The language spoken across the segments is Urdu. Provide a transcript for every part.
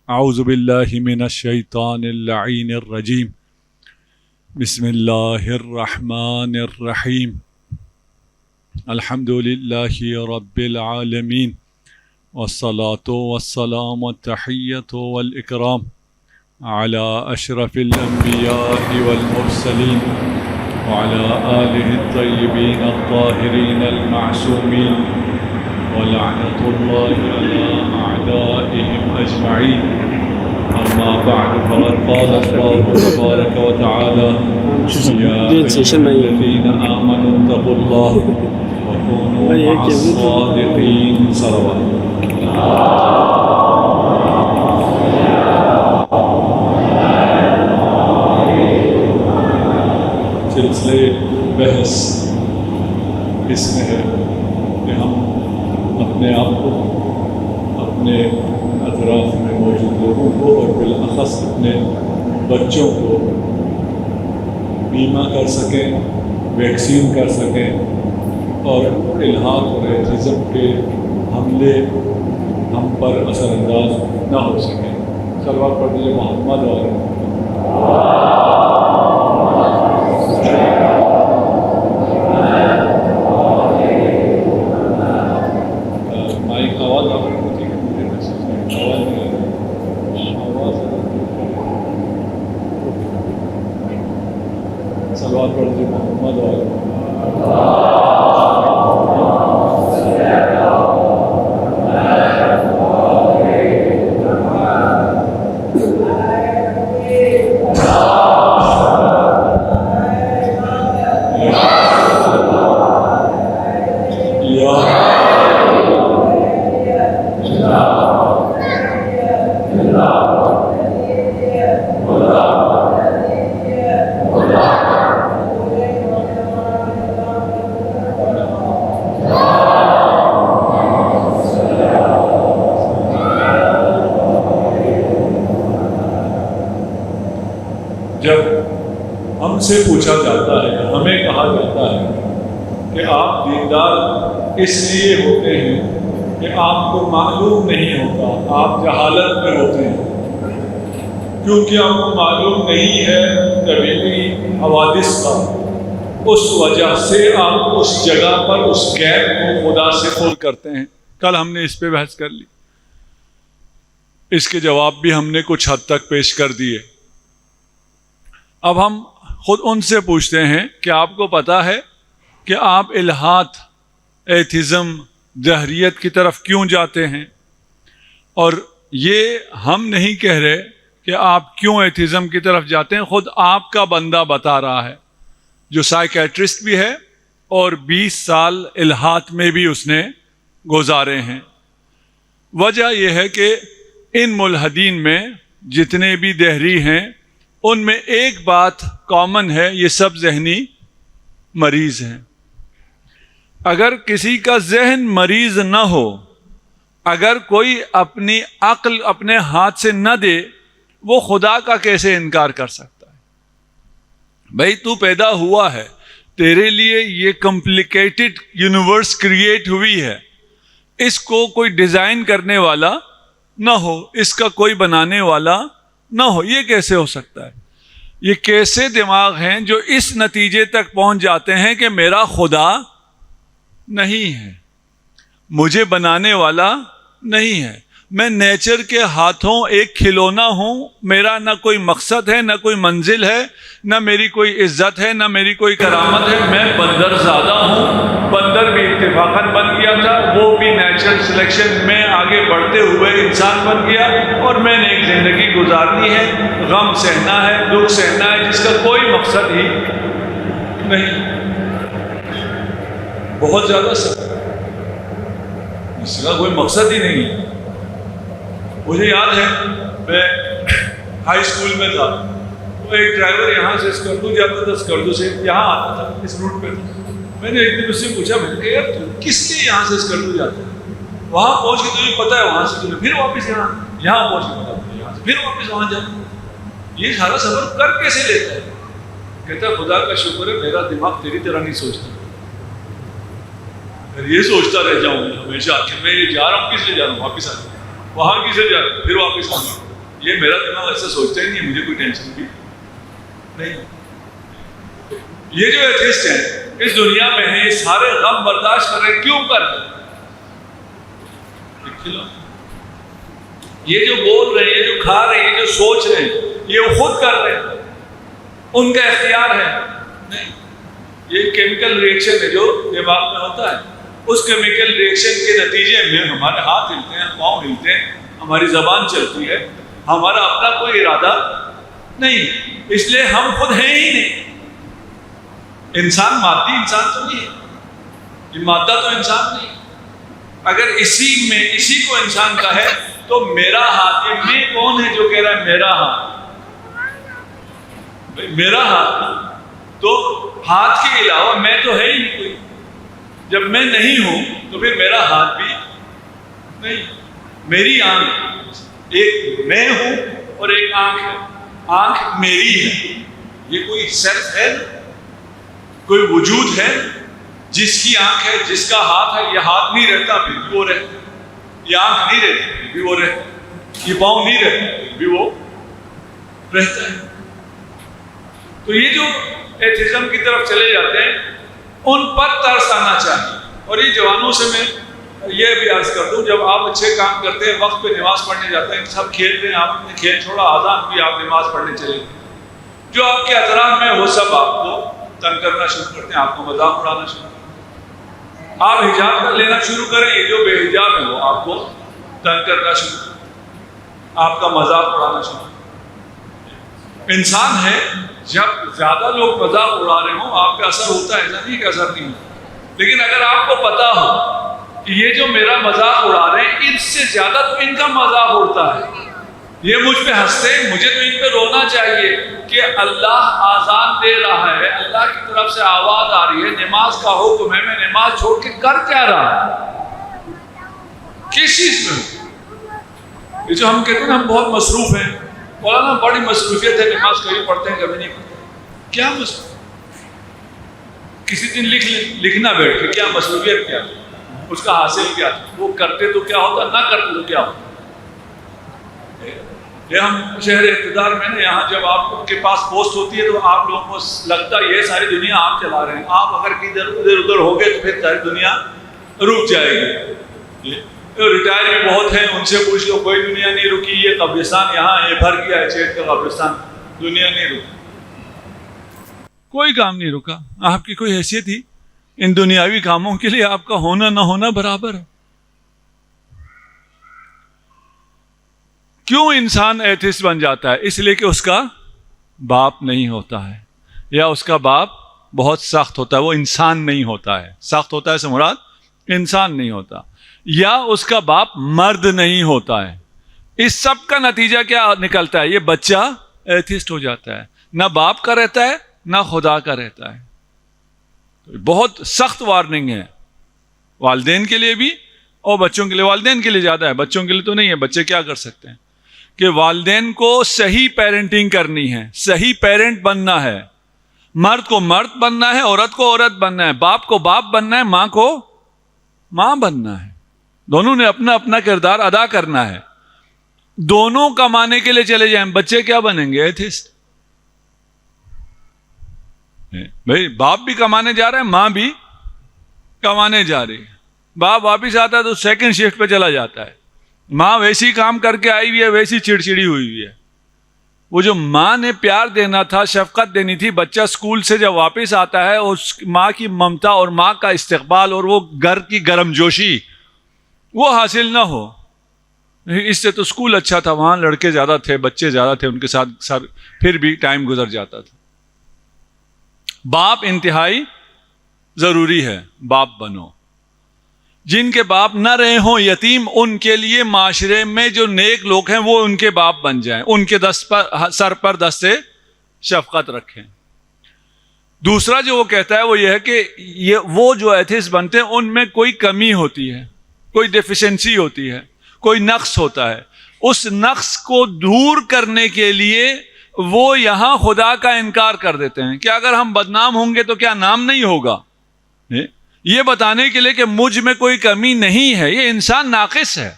اعوذ باللہ من الشیطان اللعین الرجیم بسم اللہ الرحمن الرحیم الحمد للہ رب العالمین والصلاة والسلام والتحیۃ والاکرام علی اشرف الانبیاء والمرسلین وعلى آلہ الطیبین الطاہرین المعصومین ولعنة الله على أعدائهم أجمعين أما بعد فقد قال الله تبارك وتعالى يا أيها الذين آمنوا اتقوا الله وكونوا مع الصادقين صلوات سلسلے بحث اس میں ہے کہ ہم اپنے آپ کو، اپنے اطراف میں موجود لوگوں کو اور بالاخص اپنے بچوں کو بیمہ کر سکیں، ویکسین کر سکیں اور الحاق اور ایتھزم کے حملے ہم پر اثر انداز نہ ہو سکیں۔ صلوات پڑھ دیجیے محمد اور صلوات پڑھ دیجیے محمد اور جب ہم سے پوچھا جاتا ہے، ہمیں کہا جاتا ہے کہ آپ دیندار اس لیے ہوتے ہیں کہ آپ کو معلوم نہیں ہوتا، آپ جہالت میں ہوتے ہیں، کیونکہ آپ کو معلوم نہیں ہے طبیعی حوادث کا، اس وجہ سے آپ اس جگہ پر اس غیب کو خدا سے خود کرتے ہیں۔ کل ہم نے اس پہ بحث کر لی، اس کے جواب بھی ہم نے کچھ حد تک پیش کر دیے۔ اب ہم خود ان سے پوچھتے ہیں کہ آپ کو پتہ ہے کہ آپ الحاد، ایتھزم، دہریت کی طرف کیوں جاتے ہیں؟ اور یہ ہم نہیں کہہ رہے کہ آپ کیوں ایتھزم کی طرف جاتے ہیں، خود آپ کا بندہ بتا رہا ہے جو سائیکیٹرسٹ بھی ہے اور 20 سال الحاد میں بھی اس نے گزارے ہیں۔ وجہ یہ ہے کہ ان ملحدین میں جتنے بھی دہری ہیں ان میں ایک بات کامن ہے، یہ سب ذہنی مریض ہیں۔ اگر کسی کا ذہن مریض نہ ہو، اگر کوئی اپنی عقل اپنے ہاتھ سے نہ دے، وہ خدا کا کیسے انکار کر سکتا ہے؟ بھائی تو پیدا ہوا ہے، تیرے لیے یہ کمپلیکیٹڈ یونیورس کریٹ ہوئی ہے، اس کو کوئی ڈیزائن کرنے والا نہ ہو، اس کا کوئی بنانے والا نہ ہو، یہ کیسے ہو سکتا ہے؟ یہ کیسے دماغ ہیں جو اس نتیجے تک پہنچ جاتے ہیں کہ میرا خدا نہیں ہے، مجھے بنانے والا نہیں ہے، میں نیچر کے ہاتھوں ایک کھلونا ہوں، میرا نہ کوئی مقصد ہے، نہ کوئی منزل ہے، نہ میری کوئی عزت ہے، نہ میری کوئی کرامت ہے، میں بندر زادہ ہوں۔ بندر بھی اتفاقاً بن گیا تھا، وہ بھی نیچرل سلیکشن میں آگے بڑھتے ہوئے انسان بن گیا، اور میں نے ایک زندگی گزارنی ہے، غم سہنا ہے، دکھ سہنا ہے، جس کا کوئی مقصد ہی نہیں، بہت زیادہ سخت، اس کا کوئی مقصد ہی نہیں ہے۔ مجھے یاد ہے میں ہائی اسکول میں تھا، تو ایک ڈرائیور یہاں سے اسکردو جاتا تھا، اسکردو سے یہاں آتا تھا، اس روٹ پہ تھا۔ میں نے ایک دن اس سے پوچھا، میں نے کہا یار تو کس لیے یہاں سے اسکردو جاتا ہے؟ وہاں پہنچ کے تمہیں پتہ ہے وہاں سے تمہیں پھر واپس یہاں پہنچ کے پتا یہاں سے پھر واپس وہاں جانا، یہ سارا سفر کر کیسے لیتا ہے؟ کہتا ہے خدا کا شکر ہے میرا دماغ تیری طرح نہیں سوچتا، اگر یہ سوچتا رہ جاؤں ہمیشہ کہ میں یہ جا رہا ہوں، کس لیے جا رہا ہوں، واپس آ جاؤں، وہاں کس لیے جا رہا ہوں، پھر واپس آؤں، یہ میرا دماغ ایسا سوچتا ہی نہیں ہے، مجھے کوئی ٹینشن بھی نہیں۔ یہ جو ایتھیسٹ ہیں اس دنیا میں ہیں، یہ سارے غم برداشت کر رہے ہیں، کیوں کر رہے ہیں؟ یہ جو بول رہے ہیں، جو کھا رہے ہیں، جو سوچ رہے ہیں، یہ وہ خود کر رہے ہیں، ان کا اختیار ہے نہیں۔ یہ کیمیکل ریئیکشن ہے جو دماغ میں ہوتا ہے، اس کیمیکل ریئیکشن کے نتیجے میں ہمارے ہاتھ ہلتے ہیں، پاؤں ہلتے ہیں، ہماری زبان چلتی ہے، ہمارا اپنا کوئی ارادہ نہیں، اس لیے ہم خود ہیں ہی نہیں۔ انسان مادی انسان تو نہیں ہے، یہ مادہ تو انسان نہیں۔ اگر اسی کو انسان کا ہے تو میرا ہاتھ، یہ میں کون ہے جو کہہ رہا ہے میرا ہاتھ؟ میرا ہاتھ تو ہاتھ کے علاوہ میں تو ہے ہی نہیں کوئی۔ جب میں نہیں ہوں تو پھر میرا ہاتھ بھی نہیں۔ میری آنکھ، ایک میں ہوں اور ایک آنکھ ہے، آنکھ میری ہے، یہ کوئی سیلف ہے، کوئی وجود ہے جس کی آنکھ ہے، جس کا ہاتھ ہے۔ یہ ہاتھ نہیں رہتا پھر بھی وہ رہتا، یہ آنکھ نہیں رہتی پھر بھی وہ رہتا، یہ پاؤں نہیں رہتا پھر بھی وہ رہتا ہے۔ تو یہ جو ایتھیزم کی طرف چلے جاتے ہیں ان پر ترس آنا چاہیے۔ اور یہ جوانوں سے میں یہ بھی عرض کر دوں، جب آپ اچھے کام کرتے ہیں، وقت پہ نماز پڑھنے جاتے ہیں، سب کھیل رہے ہیں، آپ نے کھیل چھوڑا، آزان بھی آپ نماز پڑھنے چلے گئے، جو آپ کے اطراف میں وہ سب آپ کو تنگ کرنا شروع کرتے ہیں، آپ کو مذاق اڑانا شروع کرتے ہیں۔ آپ حجاب کر لینا شروع کریں، یہ جو بے حجاب ہے وہ آپ کو تنگ کرنا شروع کریں، آپ کا مذاق اڑانا شروع کریں۔ انسان ہے، جب زیادہ لوگ مذاق اڑا رہے ہوں آپ کا اثر ہوتا ہے، ایسا نہیں کہ اثر نہیں ہوتا، لیکن اگر آپ کو پتا ہو کہ یہ جو میرا مذاق اڑا رہے ہیں ان سے زیادہ تو ان کا مذاق اڑتا ہے، یہ مجھ پہ ہنستے ہیں، مجھے تو ان پہ رونا چاہیے کہ اللہ آزان دے رہا ہے، اللہ کی طرف سے آواز آ رہی ہے، نماز کا حکم ہے، میں نماز چھوڑ کے کر کیا رہا، کس چیز میں؟ یہ جو ہم کہتے ہیں نا ہم بہت مصروف ہیں، مولانا بڑی مصروفیت ہے، نماز کبھی پڑھتے ہیں کبھی نہیں پڑھتے، کیا مصروف؟ کسی دن لکھنا بیٹھ کے کیا مصروفیت کیا، اس کا حاصل کیا، وہ کرتے تو کیا ہوتا، نہ کرتے تو کیا ہوتا۔ یہ ہم شہر اقتدار میں نا، یہاں جب آپ کے پاس پوسٹ ہوتی ہے تو آپ لوگوں کو لگتا ہے یہ ساری دنیا آپ چلا رہے ہیں، آپ اگر ادھر ہو گئے تو پھر ساری دنیا رک جائے گی۔ ریٹائر بھی بہت ہیں، ان سے پوچھ لو، کوئی دنیا نہیں رکی، یہ قبرستان یہاں ہے، بھر گیا ہے چیٹ کا قبرستان، دنیا نہیں رکی، کوئی کام نہیں رکا، آپ کی کوئی حیثیت ہی ان دنیاوی کاموں کے لیے آپ کا ہونا نہ ہونا برابر ہے۔ کیوں انسان ایتھسٹ بن جاتا ہے؟ اس لیے کہ اس کا باپ نہیں ہوتا ہے، یا اس کا باپ بہت سخت ہوتا ہے، وہ انسان نہیں ہوتا ہے، سخت ہوتا ہے سے مراد انسان نہیں ہوتا، یا اس کا باپ مرد نہیں ہوتا ہے۔ اس سب کا نتیجہ کیا نکلتا ہے؟ یہ بچہ ایتھسٹ ہو جاتا ہے، نہ باپ کا رہتا ہے نہ خدا کا رہتا ہے۔ بہت سخت وارننگ ہے والدین کے لیے بھی اور بچوں کے لیے۔ والدین کے لیے زیادہ ہے، بچوں کے لیے تو نہیں ہے۔ بچے کیا کر سکتے ہیں کہ والدین کو صحیح پیرنٹنگ کرنی ہے، صحیح پیرنٹ بننا ہے، مرد کو مرد بننا ہے، عورت کو عورت بننا ہے، باپ کو باپ بننا ہے، ماں کو ماں بننا ہے، دونوں نے اپنا اپنا کردار ادا کرنا ہے۔ دونوں کمانے کے لیے چلے جائیں، بچے کیا بنیں گے؟ ایتھسٹ۔ بھائی باپ بھی کمانے جا رہا ہے، ماں بھی کمانے جا رہی ہے، باپ واپس آتا ہے تو سیکنڈ شفٹ پہ چلا جاتا ہے، ماں ویسی کام کر کے آئی ہوئی ہے، ویسی چڑچڑی ہوئی ہوئی ہے۔ وہ جو ماں نے پیار دینا تھا، شفقت دینی تھی، بچہ اسکول سے جب واپس آتا ہے اور اس ماں کی ممتا اور ماں کا استقبال اور وہ گھر کی گرم جوشی وہ حاصل نہ ہو، اس سے تو اسکول اچھا تھا، وہاں لڑکے زیادہ تھے، بچے زیادہ تھے، ان کے ساتھ پھر بھی ٹائم گزر جاتا تھا۔ باپ انتہائی ضروری ہے، باپ بنو۔ جن کے باپ نہ رہے ہوں یتیم، ان کے لیے معاشرے میں جو نیک لوگ ہیں وہ ان کے باپ بن جائیں، ان کے سر پر دست شفقت رکھیں۔ دوسرا جو وہ کہتا ہے وہ یہ ہے کہ وہ جو ایتھسٹ بنتے ہیں ان میں کوئی کمی ہوتی ہے، کوئی ڈیفیشنسی ہوتی ہے، کوئی نقص ہوتا ہے، اس نقص کو دور کرنے کے لیے وہ یہاں خدا کا انکار کر دیتے ہیں کہ اگر ہم بدنام ہوں گے تو کیا نام نہیں ہوگا، یہ بتانے کے لیے کہ مجھ میں کوئی کمی نہیں ہے، یہ انسان ناقص ہے۔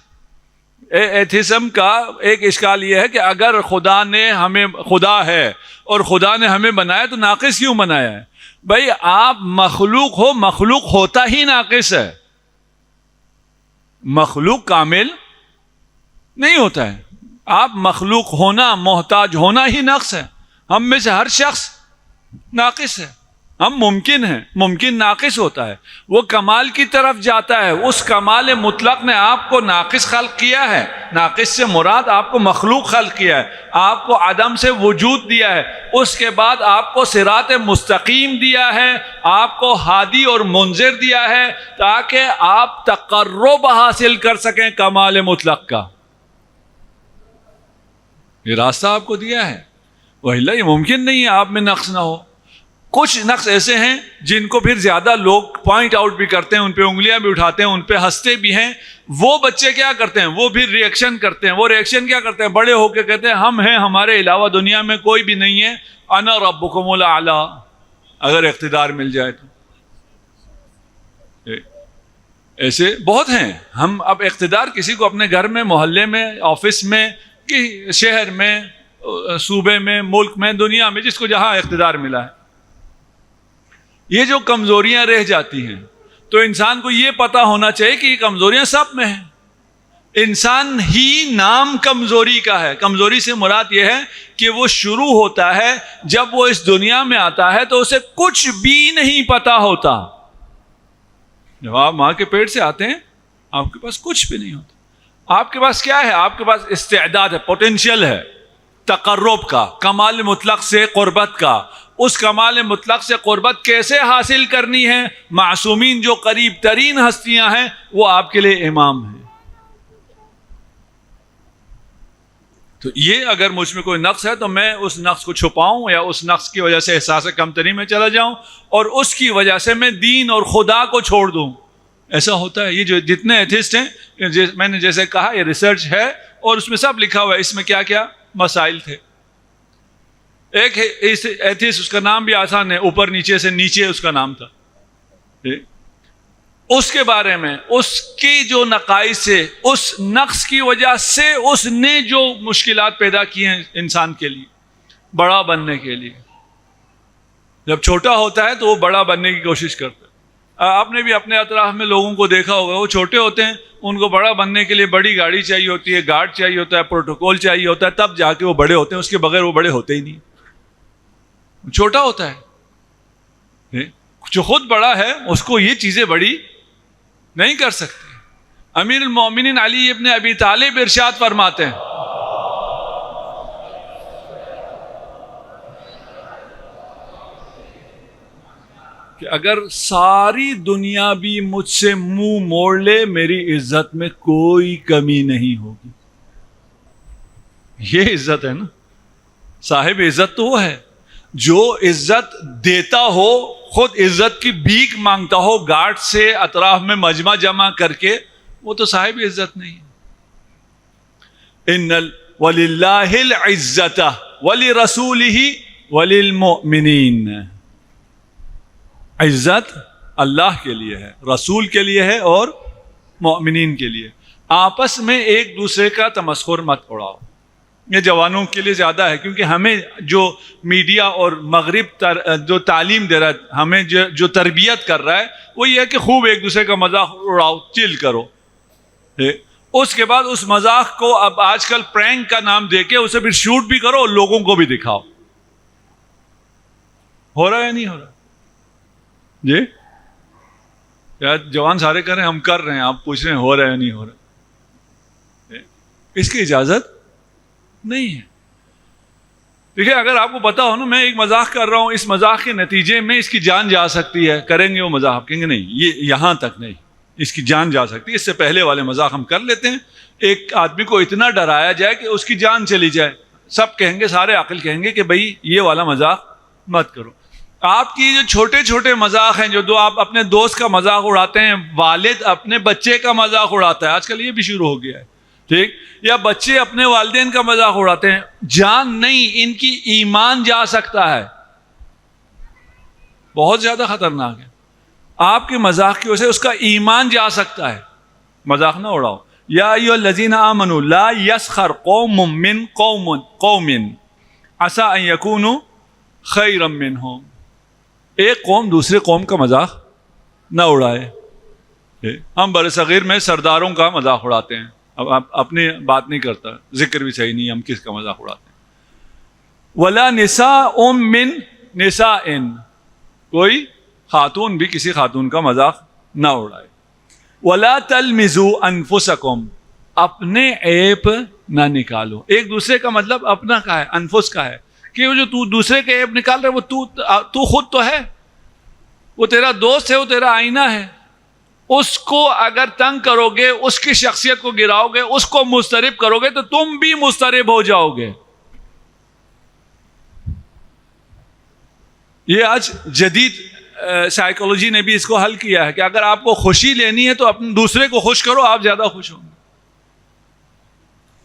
ایتھیزم کا ایک اشکال یہ ہے کہ اگر خدا ہے اور خدا نے ہمیں بنایا تو ناقص کیوں بنایا ہے؟ بھائی آپ مخلوق ہو، مخلوق ہوتا ہی ناقص ہے، مخلوق کامل نہیں ہوتا ہے. آپ مخلوق ہونا، محتاج ہونا ہی نقص ہے. ہم میں سے ہر شخص ناقص ہے. ہم ممکن ہیں، ممکن ناقص ہوتا ہے، وہ کمال کی طرف جاتا ہے. اس کمال مطلق نے آپ کو ناقص خلق کیا ہے. ناقص سے مراد آپ کو مخلوق خلق کیا ہے، آپ کو عدم سے وجود دیا ہے، اس کے بعد آپ کو صراط مستقیم دیا ہے، آپ کو ہادی اور منذر دیا ہے تاکہ آپ تقرب حاصل کر سکیں کمال مطلق کا. یہ راستہ آپ کو دیا ہے، وإلا یہ ممکن نہیں ہے آپ میں نقص نہ ہو. کچھ نقص ایسے ہیں جن کو پھر زیادہ لوگ پوائنٹ آؤٹ بھی کرتے ہیں، ان پہ انگلیاں بھی اٹھاتے ہیں، ان پہ ہنستے بھی ہیں. وہ بچے کیا کرتے ہیں؟ وہ بھی ریئیکشن کرتے ہیں. وہ ریئیکشن کیا کرتے ہیں؟ بڑے ہو کے کہتے ہیں ہم ہیں، ہمارے علاوہ دنیا میں کوئی بھی نہیں ہے، انا ربکم الاعلی. اگر اقتدار مل جائے تو. ایسے بہت ہیں. ہم اب اقتدار کسی کو اپنے گھر میں، محلے میں، آفس میں، شہر میں، صوبے میں، ملک میں، دنیا میں، جس کو جہاں اقتدار ملا ہے. یہ جو کمزوریاں رہ جاتی ہیں تو انسان کو یہ پتا ہونا چاہیے کہ یہ کمزوریاں سب میں ہیں. انسان ہی نام کمزوری کا ہے. کمزوری سے مراد یہ ہے کہ وہ شروع ہوتا ہے جب وہ اس دنیا میں آتا ہے تو اسے کچھ بھی نہیں پتا ہوتا. جب آپ ماں کے پیٹ سے آتے ہیں آپ کے پاس کچھ بھی نہیں ہوتا. آپ کے پاس کیا ہے؟ آپ کے پاس استعداد ہے، پوٹینشیل ہے تقرب کا، کمال مطلق سے قربت کا. اس کمال مطلق سے قربت کیسے حاصل کرنی ہے؟ معصومین جو قریب ترین ہستیاں ہیں وہ آپ کے لیے امام ہیں. تو یہ اگر مجھ میں کوئی نقص ہے تو میں اس نقص کو چھپاؤں یا اس نقص کی وجہ سے احساس کمتری میں چلا جاؤں اور اس کی وجہ سے میں دین اور خدا کو چھوڑ دوں. ایسا ہوتا ہے. یہ جو جتنے ایتھسٹ ہیں، میں نے جیسے کہا یہ ریسرچ ہے اور اس میں سب لکھا ہوا ہے اس میں کیا کیا مسائل تھے. ایک ایتھسٹ، اس کا نام بھی آسان ہے، اوپر نیچے سے نیچے اس کا نام تھا. اس کے بارے میں اس کی جو نقائص سے، اس نقص کی وجہ سے اس نے جو مشکلات پیدا کی ہیں انسان کے لیے بڑا بننے کے لیے. جب چھوٹا ہوتا ہے تو وہ بڑا بننے کی کوشش کرتا ہے. آپ نے بھی اپنے اطراف میں لوگوں کو دیکھا ہوگا، وہ چھوٹے ہوتے ہیں، ان کو بڑا بننے کے لیے بڑی گاڑی چاہیے ہوتی ہے، گارڈ چاہیے ہوتا ہے، پروٹوکول چاہیے ہوتا ہے، تب جا کے وہ بڑے ہوتے ہیں. اس کے بغیر وہ بڑے ہوتے ہی نہیں. چھوٹا ہوتا ہے. جو خود بڑا ہے اس کو یہ چیزیں بڑی نہیں کر سکتے. امیر المومنین علی ابن ابی طالب ارشاد فرماتے ہیں کہ اگر ساری دنیا بھی مجھ سے منہ موڑ لے میری عزت میں کوئی کمی نہیں ہوگی. یہ عزت ہے نا. صاحب عزت تو وہ ہے جو عزت دیتا ہو، خود عزت کی بھیک مانگتا ہو گارڈ سے اطراف میں مجمع جمع کر کے. وہ تو صاحب عزت نہیں. ان وللہ العزت ولرسولہ وللمؤمنین. عزت اللہ کے لیے ہے، رسول کے لیے ہے اور مؤمنین کے لیے. آپس میں ایک دوسرے کا تمسخر مت اڑاؤ. یہ جوانوں کے لیے زیادہ ہے کیونکہ ہمیں جو میڈیا اور مغرب جو تعلیم دے رہا ہے، ہمیں جو تربیت کر رہا ہے وہ یہ ہے کہ خوب ایک دوسرے کا مذاق اڑاؤ، چل کرو. اس کے بعد اس مذاق کو اب آج کل پرینک کا نام دے کے اسے پھر شوٹ بھی کرو اور لوگوں کو بھی دکھاؤ. ہو رہا ہے نہیں ہو رہا؟ جی کیا جوان سارے کر رہے ہیں؟ ہم کر رہے ہیں. آپ پوچھ رہے ہیں ہو رہا ہے نہیں ہو رہا؟ اس کی اجازت نہیں ہے. دیکھیں اگر آپ کو پتا ہو نا میں ایک مذاق کر رہا ہوں، اس مذاق کے نتیجے میں اس کی جان جا سکتی ہے، کریں گے وہ مذاق؟ آپ کہیں گے نہیں یہ یہاں تک نہیں، اس کی جان جا سکتی ہے. اس سے پہلے والے مذاق ہم کر لیتے ہیں. ایک آدمی کو اتنا ڈرایا جائے کہ اس کی جان چلی جائے. سب کہیں گے، سارے عاقل کہیں گے کہ بھائی یہ والا مذاق مت کرو. آپ کی جو چھوٹے چھوٹے مذاق ہیں، جو آپ اپنے دوست کا مذاق اڑاتے ہیں، والد اپنے بچے کا مذاق اڑاتا ہے، آج کل یہ بھی شروع ہو گیا ہے، ٹھیک؟ یا بچے اپنے والدین کا مذاق اڑاتے ہیں. جان نہیں، ان کی ایمان جا سکتا ہے. بہت زیادہ خطرناک ہے. آپ کے مذاق کی وجہ سے اس کا ایمان جا سکتا ہے. مذاق نہ اڑاؤ. یا ایھا الذین آمنوا لا یسخر قوم من قوم عسى ان یکونوا خیرا منہم. ایک قوم دوسرے قوم کا مذاق نہ اڑائے. ہم برصغیر میں سرداروں کا مذاق اڑاتے ہیں. اب اپنی بات نہیں کرتا, ذکر بھی صحیح نہیں, ہم کس کا مذاق اڑاتے ہیں. ولا نساء من نساء, کوئی خاتون بھی کسی خاتون کا مذاق نہ اڑائے. ولا تلمزوا انفسکم, اپنے عیب نہ نکالو. ایک دوسرے کا مطلب اپنا کا ہے, انفس کا ہے, کہ وہ جو تو دوسرے کے عیب نکال رہے وہ تو خود تو ہے, وہ تیرا دوست ہے, وہ تیرا آئینہ ہے. اس کو اگر تنگ کرو گے, اس کی شخصیت کو گراؤ گے, اس کو مضطرب کرو گے تو تم بھی مضطرب ہو جاؤ گے. یہ آج جدید سائیکولوجی نے بھی اس کو حل کیا ہے کہ اگر آپ کو خوشی لینی ہے تو اپنے دوسرے کو خوش کرو, آپ زیادہ خوش ہوں گے,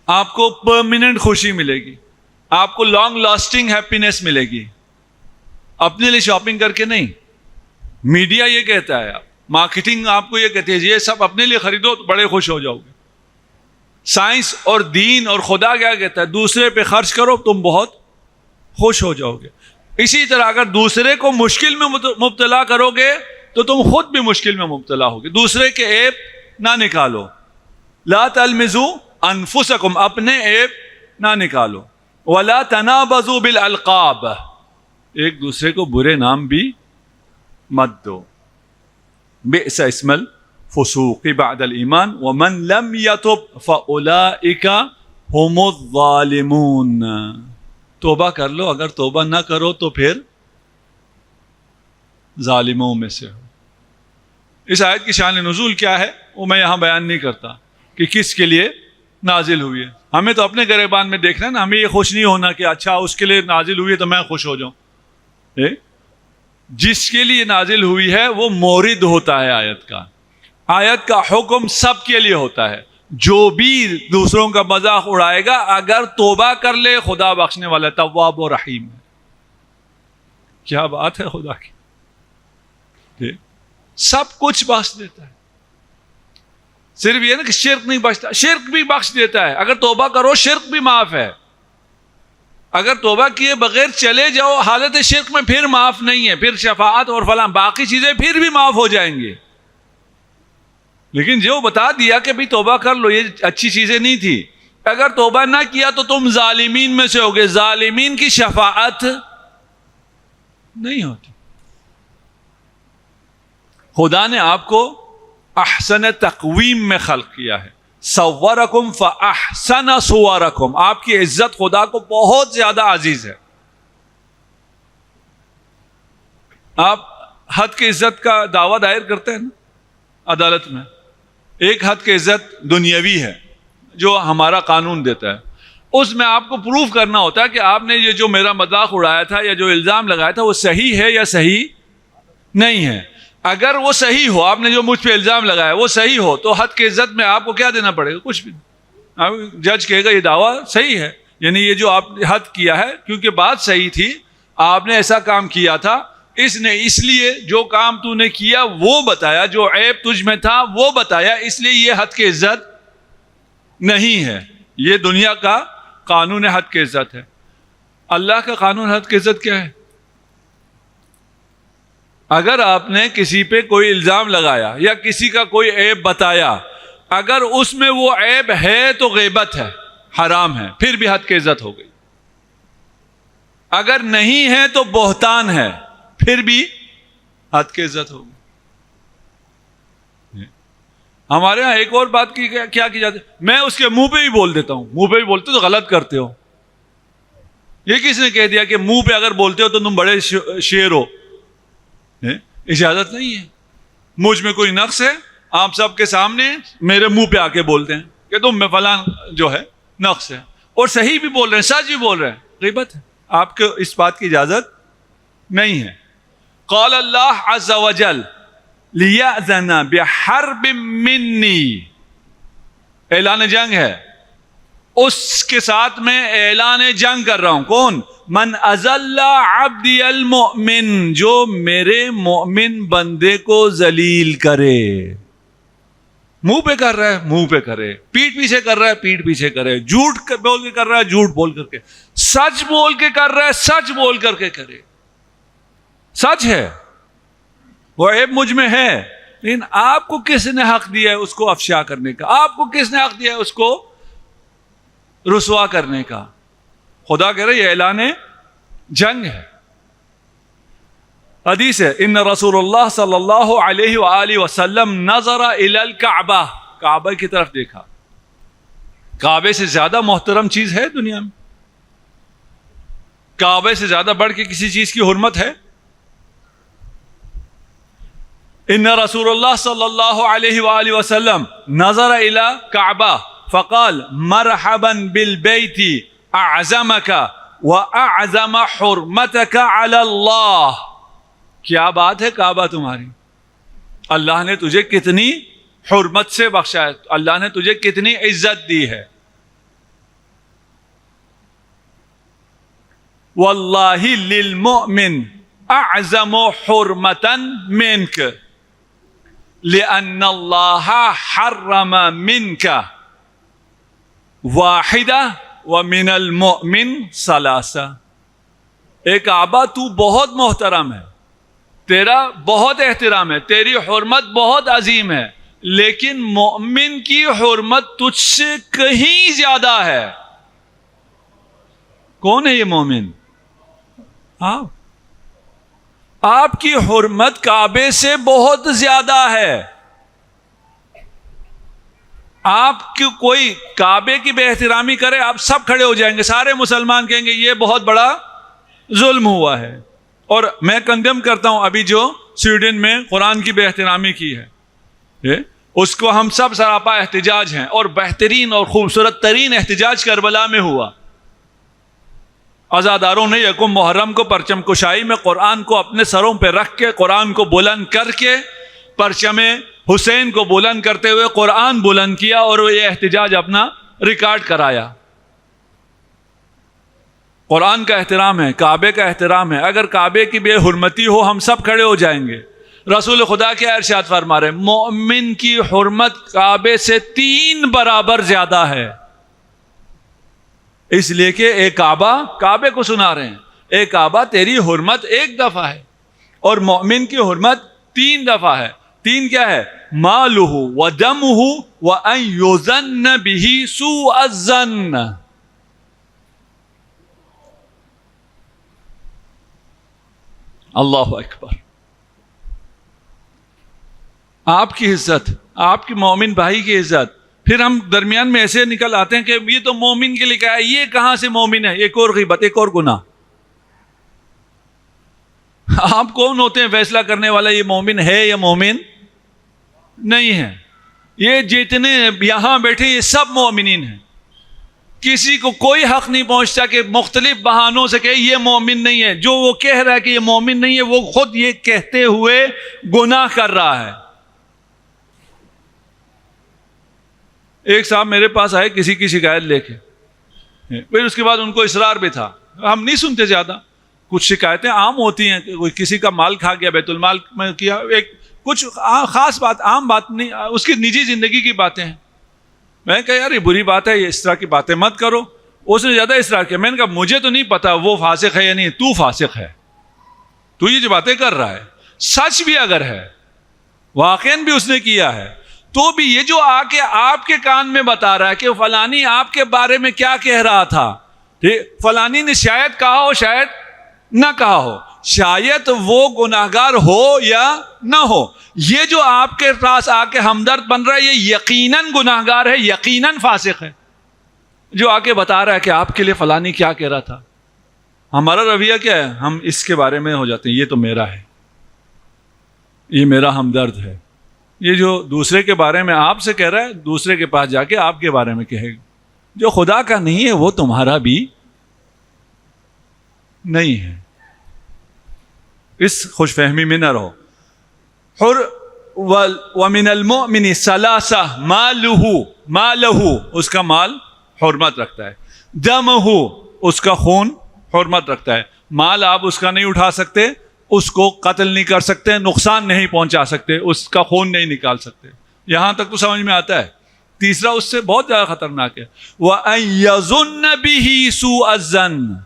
آپ کو پرماننٹ خوشی ملے گی, آپ کو لانگ لاسٹنگ ہیپینس ملے گی. اپنے لیے شاپنگ کر کے نہیں. میڈیا یہ کہتا ہے, مارکیٹنگ آپ کو یہ کہتی ہے یہ سب اپنے لیے خریدو تو بڑے خوش ہو جاؤ گے. سائنس اور دین اور خدا کیا کہتا ہے, دوسرے پہ خرچ کرو تم بہت خوش ہو جاؤ گے. اسی طرح اگر دوسرے کو مشکل میں مبتلا کرو گے تو تم خود بھی مشکل میں مبتلا ہوگے. دوسرے کے عیب نہ نکالو. لا تلمزوا انفسکم, اپنے عیب نہ نکالو. ولا تنابزوا بالالقاب, ایک دوسرے کو برے نام بھی مت دو. بئس اسم الفسوق بعد الایمان ومن لم یتب فاولئک هم الظالمون. توبہ کر لو, اگر توبہ نہ کرو تو پھر ظالموں میں سے ہو. اس آیت کی شان نزول کیا ہے وہ میں یہاں بیان نہیں کرتا کہ کس کے لیے نازل ہوئی ہے. ہمیں تو اپنے گریبان میں دیکھنا ہے نا, ہمیں یہ خوش نہیں ہونا کہ اچھا اس کے لیے نازل ہوئی ہے تو میں خوش ہو جاؤں. جس کے لیے نازل ہوئی ہے وہ مورد ہوتا ہے آیت کا. آیت کا حکم سب کے لیے ہوتا ہے. جو بھی دوسروں کا مذاق اڑائے گا اگر توبہ کر لے, خدا بخشنے والا تواب و رحیم ہے. کیا بات ہے خدا کی, سب کچھ بخش دیتا ہے. صرف یہ نا کہ شرک نہیں بخشتا, شرک بھی بخش دیتا ہے. اگر توبہ کرو شرک بھی معاف ہے. اگر توبہ کیے بغیر چلے جاؤ حالت شرک میں پھر معاف نہیں ہے, پھر شفاعت اور فلاں باقی چیزیں پھر بھی معاف ہو جائیں گی. لیکن جو بتا دیا کہ بھی توبہ کر لو, یہ اچھی چیزیں نہیں تھی. اگر توبہ نہ کیا تو تم ظالمین میں سے ہوگے. ظالمین کی شفاعت نہیں ہوتی. خدا نے آپ کو احسن تقویم میں خلق کیا ہے. صورکم فاحسن صورکم, آپ کی عزت خدا کو بہت زیادہ عزیز ہے. آپ حد کی عزت کا دعویٰ دائر کرتے ہیں نا عدالت میں. ایک حد کی عزت دنیاوی ہے جو ہمارا قانون دیتا ہے. اس میں آپ کو پروف کرنا ہوتا ہے کہ آپ نے یہ جو میرا مذاق اڑایا تھا یا جو الزام لگایا تھا وہ صحیح ہے یا صحیح نہیں ہے. اگر وہ صحیح ہو, آپ نے جو مجھ پہ الزام لگایا وہ صحیح ہو تو حد کی عزت میں آپ کو کیا دینا پڑے گا؟ کچھ بھی. جج کہے گا یہ دعویٰ صحیح ہے, یعنی یہ جو آپ نے حد کیا ہے کیونکہ بات صحیح تھی, آپ نے ایسا کام کیا تھا, اس نے اس لیے جو کام تو نے کیا وہ بتایا, جو عیب تجھ میں تھا وہ بتایا, اس لیے یہ حد کی عزت نہیں ہے. یہ دنیا کا قانون حد کی عزت ہے. اللہ کا قانون حد کی عزت کیا ہے؟ اگر آپ نے کسی پہ کوئی الزام لگایا یا کسی کا کوئی عیب بتایا, اگر اس میں وہ عیب ہے تو غیبت ہے, حرام ہے, پھر بھی حد کی عزت ہو گئی. اگر نہیں ہے تو بہتان ہے, پھر بھی حد کی عزت ہوگی. ہمارے ہاں ایک اور بات کیا کی جاتی ہے, میں اس کے منہ پہ ہی بول دیتا ہوں. منہ پہ بھی بولتے تو غلط کرتے ہو. یہ کس نے کہہ دیا کہ منہ پہ اگر بولتے ہو تو تم بڑے شیر ہو؟ اجازت نہیں ہے. مجھ میں کوئی نقص ہے, آپ سب کے سامنے میرے منہ پہ آ کے بولتے ہیں کہ تم میں فلاں جو ہے نقص ہے, اور صحیح بھی بول رہے ہیں, سچ بھی بول رہے ہیں, غیبت ہے. آپ کو اس بات کی اجازت نہیں ہے. قال اللہ عز وجل لیأذن بحرب منی, اعلان جنگ ہے, اس کے ساتھ میں اعلان جنگ کر رہا ہوں. کون؟ من اذل عبدی المؤمن, جو میرے مؤمن بندے کو ذلیل کرے. منہ پہ کر رہا ہے منہ پہ کرے, پیٹھ پیچھے کر رہا ہے پیٹھ پیچھے کرے, جھوٹ بول کے کر رہا ہے جھوٹ بول کر کے, سچ بول کے کر رہا ہے سچ بول کر کے کرے. سچ ہے, وہ عیب مجھ میں ہے, لیکن آپ کو کس نے حق دیا ہے اس کو افشا کرنے کا؟ آپ کو کس نے حق دیا ہے اس کو رسوا کرنے کا؟ خدا کہہ رہے یہ اعلان جنگ ہے. حدیث ہے ان رسول اللہ صلی اللہ علیہ وآلہ وسلم نظر الی الکعبہ, کعبہ کی طرف دیکھا. کعبے سے زیادہ محترم چیز ہے دنیا میں؟ کعبے سے زیادہ بڑھ کے کسی چیز کی حرمت ہے؟ ان رسول اللہ صلی اللہ علیہ وآلہ وسلم نظر الی کعبہ فقال مرحبا بالبیت اعظمک واعظم حرمتک علی اللہ. کیا بات ہے کعبہ تمہاری, اللہ نے تجھے کتنی حرمت سے بخشا ہے, اللہ نے تجھے کتنی عزت دی ہے. واللہ للمؤمن اعظم حرمتا منک لأن اللہ حرم منک واحدہ ومن المؤمن ثلاثہ. اے کعبہ تو بہت محترم ہے, تیرا بہت احترام ہے, تیری حرمت بہت عظیم ہے, لیکن مومن کی حرمت تجھ سے کہیں زیادہ ہے. کون ہے یہ مومن؟ آپ کی حرمت کعبے سے بہت زیادہ ہے. آپ کی کوئی کعبے کی بے احترامی کرے آپ سب کھڑے ہو جائیں گے, سارے مسلمان کہیں گے یہ بہت بڑا ظلم ہوا ہے. اور میں کنڈم کرتا ہوں ابھی جو سویڈن میں قرآن کی بے احترامی کی ہے, اس کو ہم سب سراپا احتجاج ہیں, اور بہترین اور خوبصورت ترین احتجاج کربلا میں ہوا. عزاداروں نے یکم محرم کو پرچم کشائی میں قرآن کو اپنے سروں پہ رکھ کے, قرآن کو بلند کر کے, پرچم حسین کو بلند کرتے ہوئے قرآن بلند کیا, اور وہ یہ احتجاج اپنا ریکارڈ کرایا. قرآن کا احترام ہے, کعبے کا احترام ہے. اگر کعبے کی بے حرمتی ہو ہم سب کھڑے ہو جائیں گے. رسول خدا کیا ارشاد فرما رہے ہیں, مومن کی حرمت کعبے سے 3 برابر زیادہ ہے. اس لیے کہ اے کعبہ, کعبے کو سنا رہے ہیں, اے کعبہ تیری حرمت 1 دفعہ ہے اور مومن کی حرمت 3 دفعہ ہے. 3 کیا ہے؟ مالہ ودمہ وان یظن بہ سوء الظن. اللہ اکبر. آپ کی عزت, آپ کے مومن بھائی کی عزت, پھر ہم درمیان میں ایسے نکل آتے ہیں کہ یہ تو مومن کے لیے کہا ہے, یہ کہاں سے مومن ہے؟ ایک اور غیبت, ایک اور گناہ. آپ کون ہوتے ہیں فیصلہ کرنے والا یہ مومن ہے یا مومن نہیں ہے؟ یہ جتنے یہاں بیٹھے یہ سب مومنین ہیں. کسی کو کوئی حق نہیں پہنچتا کہ مختلف بہانوں سے کہ یہ مومن نہیں ہے. جو وہ کہہ رہا ہے کہ یہ مومن نہیں ہے, وہ خود یہ کہتے ہوئے گناہ کر رہا ہے. ایک صاحب میرے پاس آئے کسی کی شکایت لے کے, پھر اس کے بعد ان کو اصرار بھی تھا, ہم نہیں سنتے زیادہ, کچھ شکایتیں عام ہوتی ہیں, کوئی کسی کا مال کھا گیا, بیت المال میں کیا, ایک کچھ خاص بات, عام بات نہیں, اس کی نجی زندگی کی باتیں ہیں. میں کہا یار یہ بری بات ہے, یہ اس طرح کی باتیں مت کرو. اس نے زیادہ اصرار کیا. میں نے کہا مجھے تو نہیں پتا وہ فاسق ہے یا نہیں, تو فاسق ہے, تو یہ جو باتیں کر رہا ہے سچ بھی اگر ہے, واقعاً بھی اس نے کیا ہے, تو بھی یہ جو آ کے آپ کے کان میں بتا رہا ہے کہ فلانی آپ کے بارے میں کیا کہہ رہا تھا, فلانی نے شاید کہا ہو شاید نہ کہا ہو, شاید وہ گناہگار ہو یا نہ ہو, یہ جو آپ کے پاس آ کے ہمدرد بن رہا ہے یہ یقیناً گناہگار ہے, یقیناً فاسق ہے, جو آ کے بتا رہا ہے کہ آپ کے لیے فلانی کیا کہہ رہا تھا. ہمارا رویہ کیا ہے؟ ہم اس کے بارے میں ہو جاتے ہیں, یہ تو میرا ہے, یہ میرا ہمدرد ہے. یہ جو دوسرے کے بارے میں آپ سے کہہ رہا ہے, دوسرے کے پاس جا کے آپ کے بارے میں کہے گا. جو خدا کا نہیں ہے وہ تمہارا بھی نہیں ہے. اس خوش فہمی میں نہ رہو. وَمِنَ الْمُؤْمِنِ ثَلَاثَةٌ مَالُهُ اس کا مال حرمت رکھتا ہے, دمہ اس کا خون حرمت رکھتا ہے. مال آپ اس کا نہیں اٹھا سکتے, اس کو قتل نہیں کر سکتے, نقصان نہیں پہنچا سکتے, اس کا خون نہیں نکال سکتے. یہاں تک تو سمجھ میں آتا ہے. تیسرا اس سے بہت زیادہ خطرناک ہے. وَأَن يَظُنَّ بِهِ سُوءَ الظَّنِّ.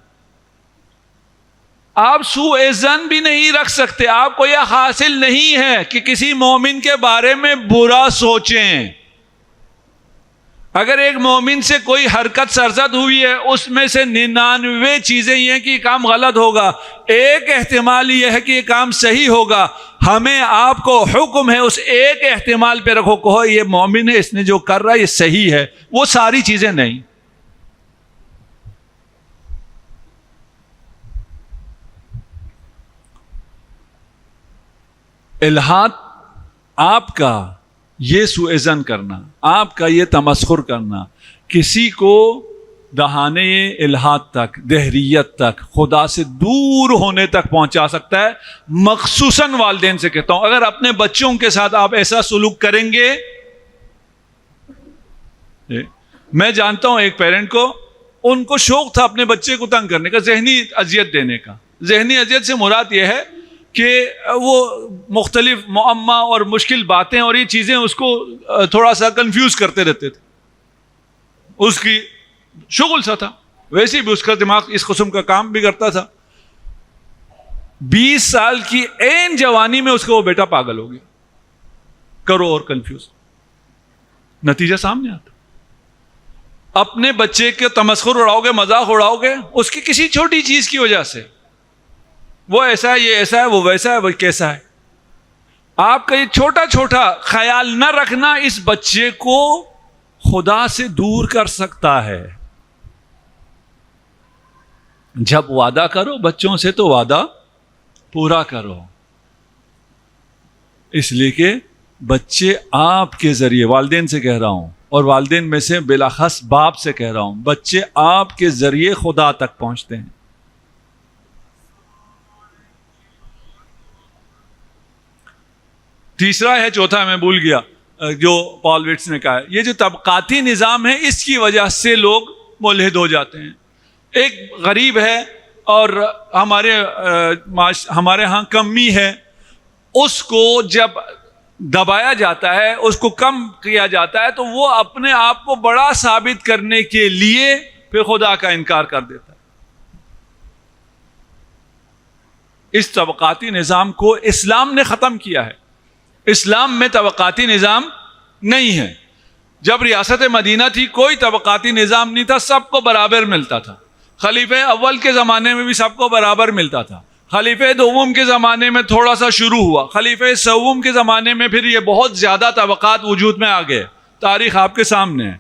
آپ سوء ظن بھی نہیں رکھ سکتے. آپ کو یہ حاصل نہیں ہے کہ کسی مومن کے بارے میں برا سوچیں. اگر ایک مومن سے کوئی حرکت سرزد ہوئی ہے, اس میں سے 99 چیزیں یہ ہیں کہ یہ کام غلط ہوگا, ایک احتمال یہ ہے کہ یہ کام صحیح ہوگا. ہمیں آپ کو حکم ہے اس ایک احتمال پہ رکھو, کہو یہ مومن ہے, اس نے جو کر رہا ہے یہ صحیح ہے, وہ ساری چیزیں نہیں. الحاد آپ کا یہ سوء ظن کرنا, آپ کا یہ تمسخر کرنا, کسی کو دہانے الحاد تک, دہریت تک, خدا سے دور ہونے تک پہنچا سکتا ہے. مخصوصاً والدین سے کہتا ہوں, اگر اپنے بچوں کے ساتھ آپ ایسا سلوک کریں گے. میں جانتا ہوں ایک پیرنٹ کو, ان کو شوق تھا اپنے بچے کو تنگ کرنے کا, ذہنی اذیت دینے کا. ذہنی اذیت سے مراد یہ ہے کہ وہ مختلف معمہ اور مشکل باتیں اور یہ چیزیں اس کو تھوڑا سا کنفیوز کرتے رہتے تھے. اس کی شغل سا تھا, ویسے بھی اس کا دماغ اس قسم کا کام بھی کرتا تھا. 20 سال کی عین جوانی میں اس کا وہ بیٹا پاگل ہو گیا, کرو اور کنفیوز. نتیجہ سامنے آتا. اپنے بچے کے تمسخر اڑاؤ گے, مذاق اڑاؤ گے, اس کی کسی چھوٹی چیز کی وجہ سے, وہ ایسا ہے, یہ ایسا ہے, وہ ویسا ہے, وہ کیسا ہے. آپ کا یہ چھوٹا چھوٹا خیال نہ رکھنا اس بچے کو خدا سے دور کر سکتا ہے. جب وعدہ کرو بچوں سے تو وعدہ پورا کرو, اس لیے کہ بچے آپ کے ذریعے, والدین سے کہہ رہا ہوں, اور والدین میں سے بالاخص باپ سے کہہ رہا ہوں, بچے آپ کے ذریعے خدا تک پہنچتے ہیں. تیسرا ہے, چوتھا میں بھول گیا, جو پال وٹس نے کہا ہے, یہ جو طبقاتی نظام ہے اس کی وجہ سے لوگ ملحد ہو جاتے ہیں. ایک غریب ہے اور ہمارے ہاں کمی ہے, اس کو جب دبایا جاتا ہے, اس کو کم کیا جاتا ہے, تو وہ اپنے آپ کو بڑا ثابت کرنے کے لیے پھر خدا کا انکار کر دیتا ہے. اس طبقاتی نظام کو اسلام نے ختم کیا ہے. اسلام میں طبقاتی نظام نہیں ہے. جب ریاست مدینہ تھی کوئی طبقاتی نظام نہیں تھا, سب کو برابر ملتا تھا. خلیفہ اول کے زمانے میں بھی سب کو برابر ملتا تھا. خلیفہ دوم کے زمانے میں تھوڑا سا شروع ہوا. خلیفہ سوم کے زمانے میں پھر یہ بہت زیادہ طبقات وجود میں آ گئے. تاریخ آپ کے سامنے ہے.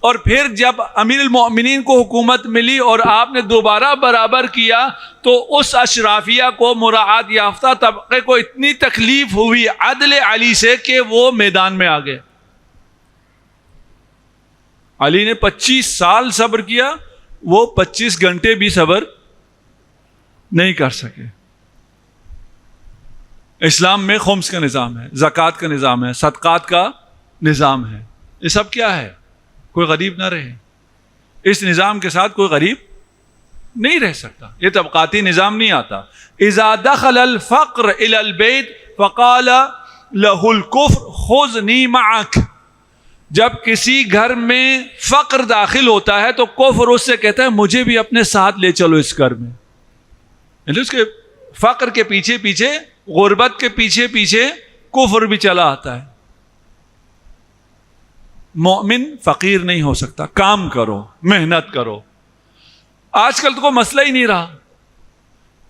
اور پھر جب امیر المؤمنین کو حکومت ملی اور آپ نے دوبارہ برابر کیا, تو اس اشرافیہ کو, مراعات یافتہ طبقے کو اتنی تکلیف ہوئی عدل علی سے کہ وہ میدان میں آ گئے. علی نے 25 سال صبر کیا, وہ 25 گھنٹے بھی صبر نہیں کر سکے. اسلام میں خمس کا نظام ہے, زکوٰۃ کا نظام ہے, صدقات کا نظام ہے. یہ سب کیا ہے؟ کوئی غریب نہ رہے. اس نظام کے ساتھ کوئی غریب نہیں رہ سکتا. یہ طبقاتی نظام نہیں آتا. اذا دخل الفقر الى البيت فقال له الكفر خذني معك. جب کسی گھر میں فقر داخل ہوتا ہے تو کفر اس سے کہتا ہے مجھے بھی اپنے ساتھ لے چلو اس گھر میں. یعنی اس کے فقر کے پیچھے پیچھے, غربت کے پیچھے پیچھے کفر بھی چلا آتا ہے. مومن فقیر نہیں ہو سکتا. کام کرو, محنت کرو. آج کل تو کوئی مسئلہ ہی نہیں رہا.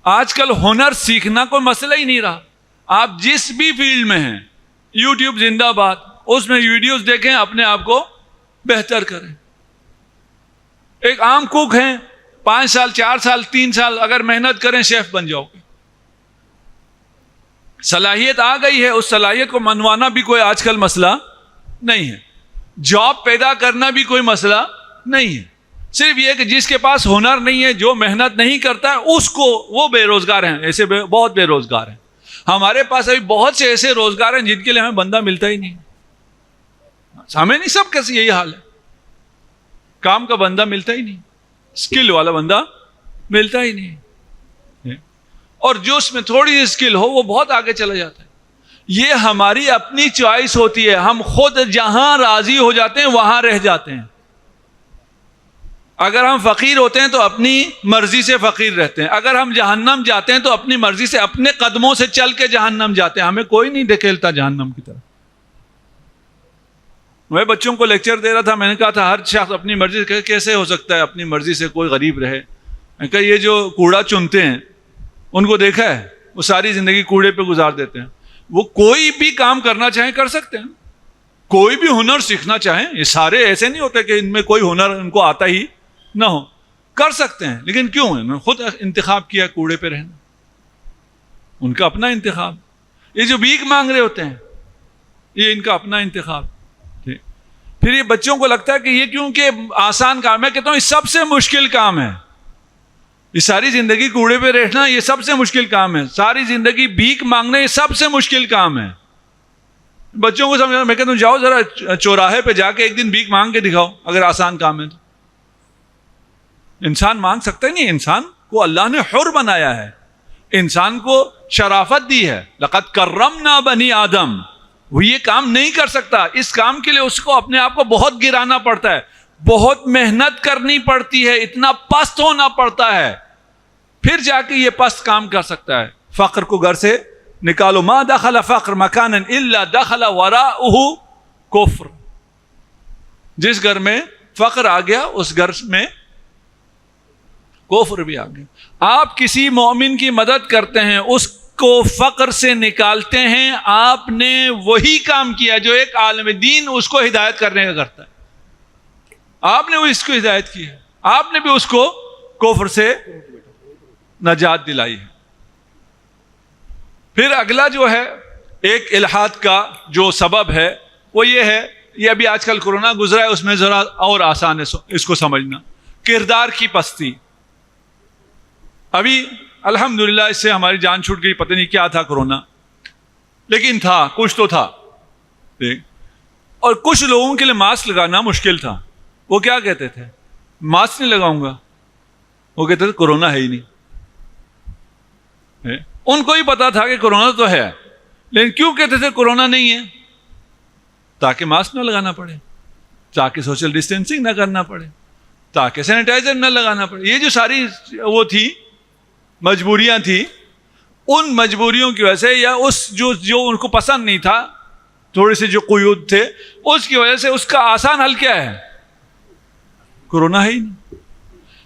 آج کل ہنر سیکھنا کوئی مسئلہ ہی نہیں رہا. آپ جس بھی فیلڈ میں ہیں, یوٹیوب زندہ باد, اس میں ویڈیوز دیکھیں, اپنے آپ کو بہتر کریں. ایک عام کوک ہیں, 5 سال 4 سال 3 سال اگر محنت کریں شیف بن جاؤ گے. صلاحیت آ گئی ہے, اس صلاحیت کو منوانا بھی کوئی آج کل مسئلہ نہیں ہے. جاب پیدا کرنا بھی کوئی مسئلہ نہیں ہے. صرف یہ کہ جس کے پاس ہنر نہیں ہے, جو محنت نہیں کرتا ہے, اس کو, وہ بے روزگار ہیں. ایسے بہت بے روزگار ہیں. ہمارے پاس ابھی بہت سے ایسے روزگار ہیں جن کے لیے ہمیں بندہ ملتا ہی نہیں. ہمیں نہیں, سب کیسے یہی حال ہے. کام کا بندہ ملتا ہی نہیں, اسکل والا بندہ ملتا ہی نہیں. اور جو اس میں تھوڑی سی اسکل ہو وہ بہت آگے چلا جاتا ہے. یہ ہماری اپنی چوائس ہوتی ہے. ہم خود جہاں راضی ہو جاتے ہیں وہاں رہ جاتے ہیں. اگر ہم فقیر ہوتے ہیں تو اپنی مرضی سے فقیر رہتے ہیں. اگر ہم جہنم جاتے ہیں تو اپنی مرضی سے اپنے قدموں سے چل کے جہنم جاتے ہیں. ہمیں کوئی نہیں دھکیلتا جہنم کی طرف. میں بچوں کو لیکچر دے رہا تھا, میں نے کہا تھا ہر شخص اپنی مرضی سے, کیسے ہو سکتا ہے اپنی مرضی سے کوئی غریب رہے. میں کہا یہ جو کوڑا چنتے ہیں ان کو دیکھا ہے, وہ ساری زندگی کوڑے پہ گزار دیتے ہیں. وہ کوئی بھی کام کرنا چاہیں کر سکتے ہیں, کوئی بھی ہنر سیکھنا چاہیں. یہ سارے ایسے نہیں ہوتے کہ ان میں کوئی ہنر ان کو آتا ہی نہ ہو, کر سکتے ہیں. لیکن کیوں انہوں نے خود انتخاب کیا کوڑے پہ رہنا, ان کا اپنا انتخاب. یہ جو بھیک مانگ رہے ہوتے ہیں یہ ان کا اپنا انتخاب. پھر یہ بچوں کو لگتا ہے کہ یہ کیونکہ آسان کام ہے. کہتا ہوں یہ سب سے مشکل کام ہے. یہ ساری زندگی کوڑے پہ رہنا یہ سب سے مشکل کام ہے. ساری زندگی بھیک مانگنا یہ سب سے مشکل کام ہے. بچوں کو سمجھانا, میں کہتا ہوں جاؤ ذرا چوراہے پہ جا کے ایک دن بھیک مانگ کے دکھاؤ اگر آسان کام ہے تو. انسان مانگ سکتا ہی نہیں. انسان کو اللہ نے حر بنایا ہے, انسان کو شرافت دی ہے. لقد کرمنا بنی آدم. وہ یہ کام نہیں کر سکتا. اس کام کے لیے اس کو اپنے آپ کو بہت گرانا پڑتا ہے, بہت محنت کرنی پڑتی ہے, اتنا پست ہونا پڑتا ہے, پھر جا کے یہ پست کام کر سکتا ہے. فقر کو گھر سے نکالو. ما دخل فقر مکانا الا دخل وراءه کفر. جس گھر میں فقر آ گیا اس گھر میں کفر بھی آ گیا. آپ کسی مومن کی مدد کرتے ہیں, اس کو فقر سے نکالتے ہیں, آپ نے وہی کام کیا جو ایک عالم دین اس کو ہدایت کرنے کا کرتا ہے. آپ نے وہ اس کو ہدایت کی ہے, آپ نے بھی اس کو کفر سے نجات دلائی ہے. پھر اگلا جو ہے ایک الحاد کا جو سبب ہے وہ یہ ہے, یہ ابھی آج کل کورونا گزرا ہے اس میں ذرا اور آسان ہے اس کو سمجھنا. کردار کی پستی. ابھی الحمدللہ اس سے ہماری جان چھوٹ گئی, پتہ نہیں کیا تھا کورونا, لیکن تھا کچھ تو تھا. اور کچھ لوگوں کے لیے ماسک لگانا مشکل تھا. وہ کیا کہتے تھے, ماسک نہیں لگاؤں گا. وہ کہتے تھے کورونا ہے ہی نہیں. ان کو ہی پتا تھا کہ کورونا تو ہے, لیکن کیوں کہتے تھے کورونا نہیں ہے؟ تاکہ ماسک نہ لگانا پڑے, تاکہ سوشل ڈسٹینسنگ نہ کرنا پڑے, تاکہ سینیٹائزر نہ لگانا پڑے. یہ جو ساری وہ تھی مجبوریاں تھی, ان مجبوریوں کی وجہ سے یا اس جو ان کو پسند نہیں تھا, تھوڑے سے جو قیود تھے, اس کی وجہ سے اس کا آسان حل کیا ہے؟ کورونا ہی نہیں.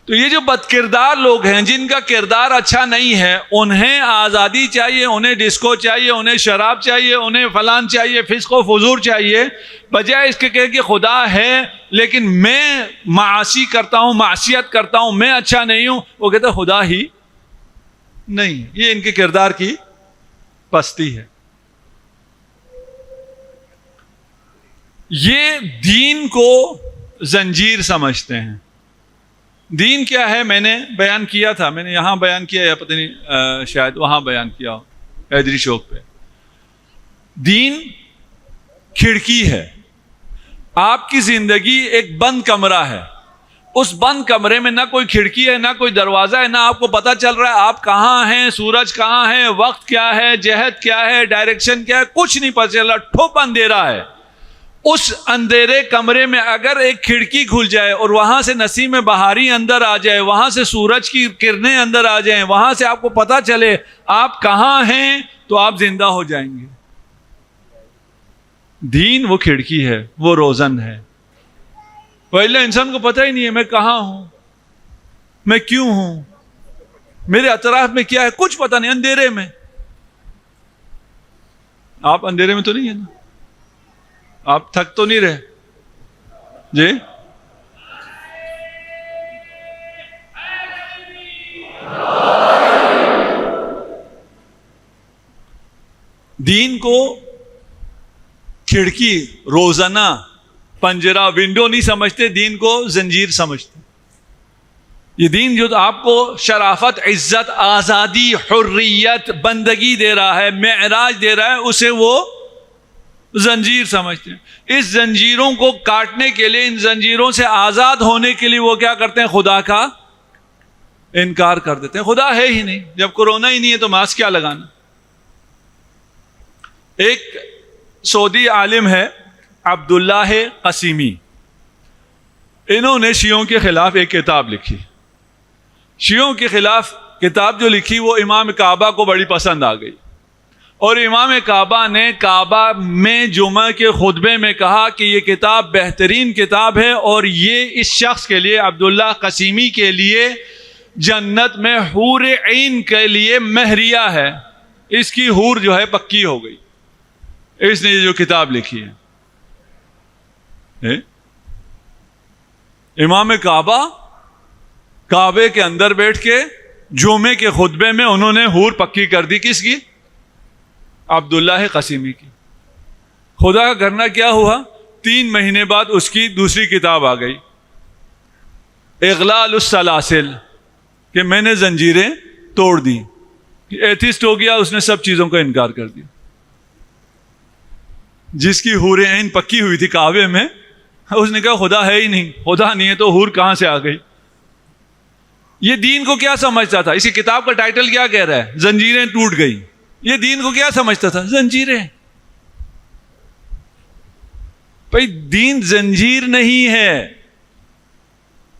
تو یہ جو بد کردار لوگ ہیں, جن کا کردار اچھا نہیں ہے, انہیں آزادی چاہیے, انہیں ڈسکو چاہیے, انہیں شراب چاہیے, انہیں فلان چاہیے, فسق و فجور چاہیے, بجائے اس کے کہ خدا ہے لیکن میں معاصی کرتا ہوں, معصیت کرتا ہوں, میں اچھا نہیں ہوں. وہ کہتے ہیں خدا ہی نہیں. یہ ان کے کردار کی پستی ہے. یہ دین کو زنجیر سمجھتے ہیں. دین کیا ہے میں نے بیان کیا تھا, میں نے یہاں بیان کیا یا پتہ نہیں شاید وہاں بیان کیا ہو حیدری چوک پہ. دین کھڑکی ہے. آپ کی زندگی ایک بند کمرہ ہے. اس بند کمرے میں نہ کوئی کھڑکی ہے, نہ کوئی دروازہ ہے, نہ آپ کو پتہ چل رہا ہے آپ کہاں ہیں, سورج کہاں ہے, وقت کیا ہے, جہت کیا ہے, ڈائریکشن کیا ہے, کچھ نہیں پتہ چل رہا. ٹھوپ اندھیرا ہے. اس اندھیرے کمرے میں اگر ایک کھڑکی کھل جائے اور وہاں سے نسیم بہاری اندر آ جائے, وہاں سے سورج کی کرنیں اندر آ جائیں, وہاں سے آپ کو پتہ چلے آپ کہاں ہیں, تو آپ زندہ ہو جائیں گے. دین وہ کھڑکی ہے, وہ روزن ہے. پہلے انسان کو پتہ ہی نہیں ہے میں کہاں ہوں, میں کیوں ہوں, میرے اطراف میں کیا ہے, کچھ پتہ نہیں. اندھیرے میں. آپ اندھیرے میں تو نہیں ہے نا, آپ تھک تو نہیں رہے جی؟ دین کو کھڑکی, روزانہ, پنجرہ, ونڈو نہیں سمجھتے, دین کو زنجیر سمجھتے. یہ دین جو آپ کو شرافت, عزت, آزادی, حریت, بندگی دے رہا ہے, معراج دے رہا ہے, اسے وہ زنجیر سمجھتے ہیں. اس زنجیروں کو کاٹنے کے لیے, ان زنجیروں سے آزاد ہونے کے لیے وہ کیا کرتے ہیں؟ خدا کا انکار کر دیتے ہیں. خدا ہے ہی نہیں. جب کورونا ہی نہیں ہے تو ماسک کیا لگانا؟ ایک سعودی عالم ہے عبداللہ قسیمی، انہوں نے شیعوں کے خلاف ایک کتاب لکھی. شیعوں کے خلاف کتاب جو لکھی وہ امام کعبہ کو بڑی پسند آ گئی، اور امام کعبہ نے کعبہ میں جمعہ کے خطبے میں کہا کہ یہ کتاب بہترین کتاب ہے، اور یہ اس شخص کے لیے، عبداللہ قسیمی کے لیے، جنت میں حور عین کے لیے مہریہ ہے. اس کی حور جو ہے پکی ہو گئی، اس نے یہ جو کتاب لکھی ہے. امام کعبہ کعبے کے اندر بیٹھ کے جمعے کے خطبے میں انہوں نے حور پکی کر دی. کس کی؟ عبداللہ قسیمی کی. خدا کا کرنا کیا ہوا، 3 مہینے بعد اس کی دوسری کتاب آ گئی، اغلال السلاسل، کہ میں نے زنجیریں توڑ دی. ایتھسٹ ہو گیا، اس نے سب چیزوں کا انکار کر دیا. جس کی حور عین پکی ہوئی تھی کعبے میں، اس نے کہا خدا ہے ہی نہیں، خدا نہیں ہے تو حور کہاں سے آ گئی. یہ دین کو کیا سمجھتا تھا؟ اسی کتاب کا ٹائٹل کیا کہہ رہا ہے؟ زنجیریں ٹوٹ گئی. یہ دین کو کیا سمجھتا تھا؟ زنجیریں. بھائی دین زنجیر نہیں ہے.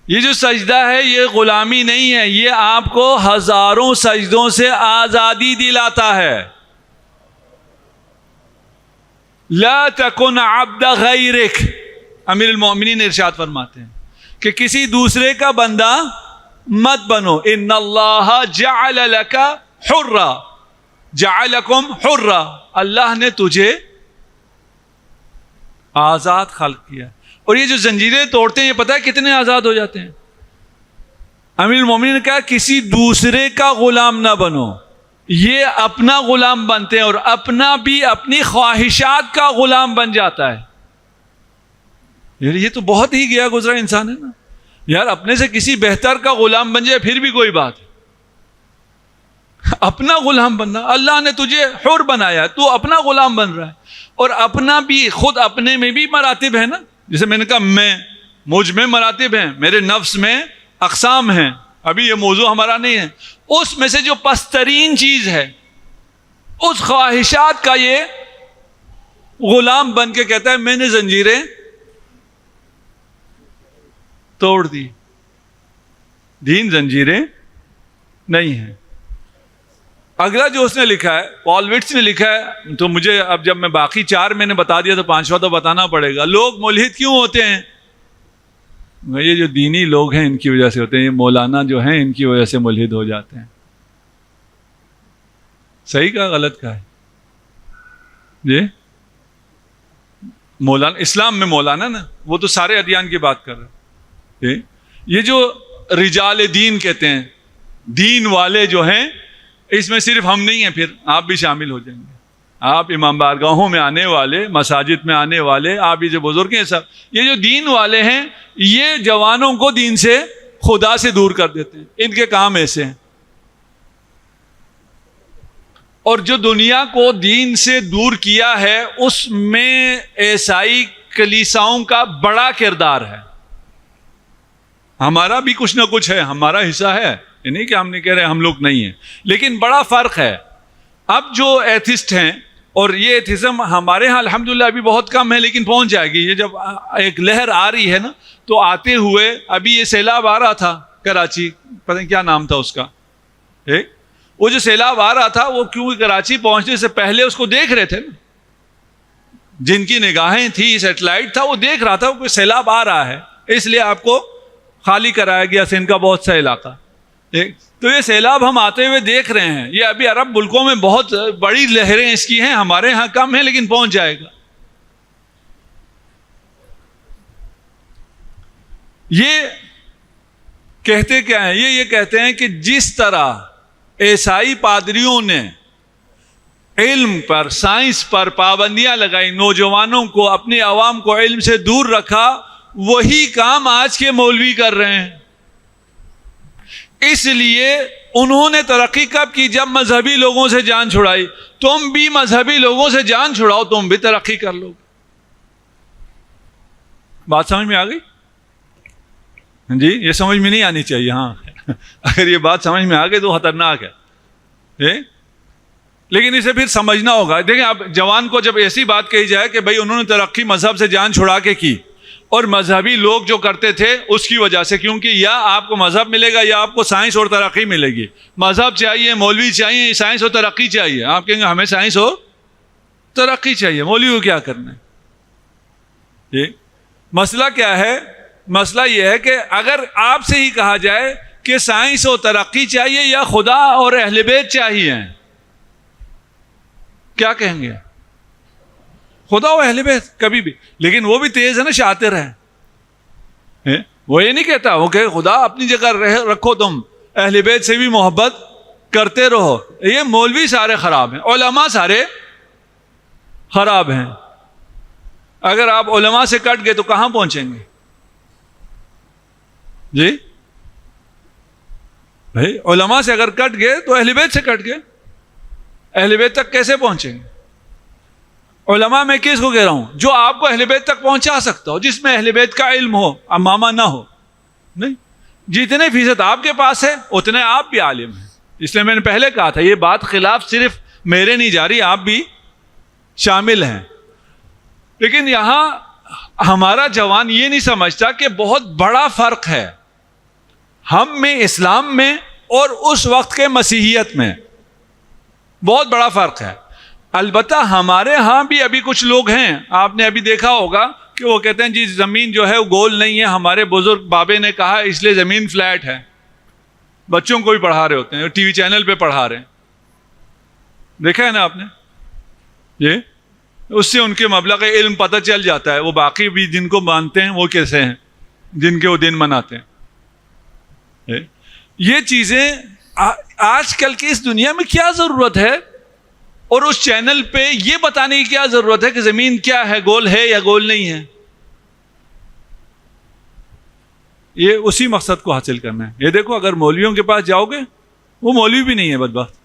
یہ جو سجدہ ہے یہ غلامی نہیں ہے، یہ آپ کو ہزاروں سجدوں سے آزادی دلاتا ہے. لا تکن عبد غیرک، امیر المومنین ارشاد فرماتے ہیں کہ کسی دوسرے کا بندہ مت بنو. ان اللہ جعل لک حرا، جعلکم حرا، اللہ نے تجھے آزاد خلق کیا. اور یہ جو زنجیریں توڑتے ہیں، یہ پتہ ہے کتنے آزاد ہو جاتے ہیں. امیر المومنین نے کہا کسی دوسرے کا غلام نہ بنو، یہ اپنا غلام بنتے ہیں، اور اپنا بھی اپنی خواہشات کا غلام بن جاتا ہے. یہ تو بہت ہی گیا گزرا انسان ہے نا یار. اپنے سے کسی بہتر کا غلام بن جائے پھر بھی کوئی بات ہے، اپنا غلام بننا. اللہ نے تجھے حر بنایا، تو اپنا غلام بن رہا ہے. اور اپنا بھی، خود اپنے میں بھی مراتب ہے نا. جیسے میں نے کہا مجھ میں مراتب ہیں، میرے نفس میں اقسام ہیں. ابھی یہ موضوع ہمارا نہیں ہے. اس میں سے جو پسترین چیز ہے، اس خواہشات کا یہ غلام بن کے کہتا ہے میں نے زنجیریں توڑ دی. دین زنجیریں نہیں ہیں. اگلا جو اس نے لکھا ہے، پال وٹس نے لکھا ہے، تو مجھے اب جب میں باقی 4 میں نے بتا دیا تو 5واں تو بتانا پڑے گا. لوگ ملحد کیوں ہوتے ہیں؟ یہ جو دینی لوگ ہیں ان کی وجہ سے ہوتے ہیں. یہ مولانا جو ہیں ان کی وجہ سے ملحد ہو جاتے ہیں. صحیح کہا غلط کہا ہے؟ جی مولانا، اسلام میں مولانا نا، وہ تو سارے ادیان کی بات کر رہے ہیں. یہ جو رجال دین کہتے ہیں، دین والے جو ہیں، اس میں صرف ہم نہیں ہیں، پھر آپ بھی شامل ہو جائیں گے. آپ امام بارگاہوں میں آنے والے، مساجد میں آنے والے، آپ یہ جو بزرگ ہیں سب، یہ جو دین والے ہیں یہ جوانوں کو دین سے، خدا سے دور کر دیتے ہیں. ان کے کام ایسے ہیں. اور جو دنیا کو دین سے دور کیا ہے اس میں عیسائی کلیساؤں کا بڑا کردار ہے. ہمارا بھی کچھ نہ کچھ ہے، ہمارا حصہ ہے، یہ نہیں کہ ہم نہیں کہہ رہے ہم لوگ نہیں ہیں، لیکن بڑا فرق ہے. اب جو ایتھسٹ ہیں، اور یہ ایتھزم ہمارے ہاں الحمدللہ ابھی بہت کم ہے لیکن پہنچ جائے گی. یہ جب ایک لہر آ رہی ہے نا، تو آتے ہوئے ابھی یہ سیلاب آ رہا تھا کراچی، پتہ نہیں کیا نام تھا اس کا، وہ جو سیلاب آ رہا تھا وہ کیونکہ کراچی پہنچنے سے پہلے اس کو دیکھ رہے تھے نا، جن کی نگاہیں تھی، سیٹلائٹ تھا، وہ دیکھ رہا تھا کہ سیلاب آ رہا ہے، اس لیے آپ کو خالی کرایا گیا سندھ کا بہت سا علاقہ. تو یہ سیلاب ہم آتے ہوئے دیکھ رہے ہیں. یہ ابھی عرب ملکوں میں بہت بڑی لہریں اس کی ہیں، ہمارے ہاں کم ہیں لیکن پہنچ جائے گا. یہ کہتے کیا ہیں؟ یہ کہتے ہیں کہ جس طرح عیسائی پادریوں نے علم پر، سائنس پر پابندیاں لگائی، نوجوانوں کو، اپنے عوام کو علم سے دور رکھا، وہی کام آج کے مولوی کر رہے ہیں. اس لیے انہوں نے ترقی کب کی؟ جب مذہبی لوگوں سے جان چھڑائی. تم بھی مذہبی لوگوں سے جان چھڑاؤ، تم بھی ترقی کر لو. بات سمجھ میں آ گئی؟ جی یہ سمجھ میں نہیں آنی چاہیے. ہاں اگر یہ بات سمجھ میں آ گئی تو خطرناک ہے. لیکن اسے پھر سمجھنا ہوگا. دیکھیں اب جوان کو جب ایسی بات کہی جائے کہ بھائی انہوں نے ترقی مذہب سے جان چھڑا کے کی، اور مذہبی لوگ جو کرتے تھے اس کی وجہ سے، کیونکہ یا آپ کو مذہب ملے گا یا آپ کو سائنس اور ترقی ملے گی. مذہب چاہیے، مولوی چاہیے، سائنس اور ترقی چاہیے. آپ کہیں گے ہمیں سائنس اور ترقی چاہیے، مولوی کو کیا کرنا ہے؟ یہ مسئلہ کیا ہے؟ مسئلہ یہ ہے کہ اگر آپ سے ہی کہا جائے کہ سائنس اور ترقی چاہیے یا خدا اور اہل بیت چاہیے، کیا کہیں گے؟ خدا و اہل بیت کبھی بھی. لیکن وہ بھی تیز ہے نا، شاطر ہے. وہ یہ نہیں کہتا وہ کہ خدا اپنی جگہ رکھو، تم اہل بیت سے بھی محبت کرتے رہو. یہ مولوی سارے خراب ہیں، علماء سارے خراب ہیں. اگر آپ علماء سے کٹ گئے تو کہاں پہنچیں گے جی بھائی؟ علماء سے اگر کٹ گئے تو اہل بیت سے کٹ گئے. اہل بیت تک کیسے پہنچیں گے؟ علماء میں کس کو کہہ رہا ہوں؟ جو آپ کو اہل بیت تک پہنچا سکتا ہو، جس میں اہل بیت کا علم ہو، امامہ نہ ہو. نہیں، جتنے فیصد آپ کے پاس ہے اتنے آپ بھی عالم ہیں. اس لیے میں نے پہلے کہا تھا یہ بات خلاف صرف میرے نہیں جا رہی، آپ بھی شامل ہیں. لیکن یہاں ہمارا جوان یہ نہیں سمجھتا کہ بہت بڑا فرق ہے ہم میں، اسلام میں، اور اس وقت کے مسیحیت میں. بہت بڑا فرق ہے. البتہ ہمارے ہاں بھی ابھی کچھ لوگ ہیں، آپ نے ابھی دیکھا ہوگا کہ وہ کہتے ہیں جی زمین جو ہے وہ گول نہیں ہے، ہمارے بزرگ بابے نے کہا اس لیے زمین فلیٹ ہے. بچوں کو بھی پڑھا رہے ہوتے ہیں، ٹی وی چینل پہ پڑھا رہے ہیں. دیکھا ہے نا آپ نے؟ یہ اس سے ان کے مبلغ علم پتہ چل جاتا ہے، وہ باقی بھی جن کو مانتے ہیں وہ کیسے ہیں، جن کے وہ دن مناتے ہیں. یہ چیزیں آج کل کی اس دنیا میں کیا ضرورت ہے؟ اور اس چینل پہ یہ بتانے کی کیا ضرورت ہے کہ زمین کیا ہے، گول ہے یا گول نہیں ہے؟ یہ اسی مقصد کو حاصل کرنا ہے. یہ دیکھو اگر مولویوں کے پاس جاؤ گے، وہ مولوی بھی نہیں ہے بدبخت.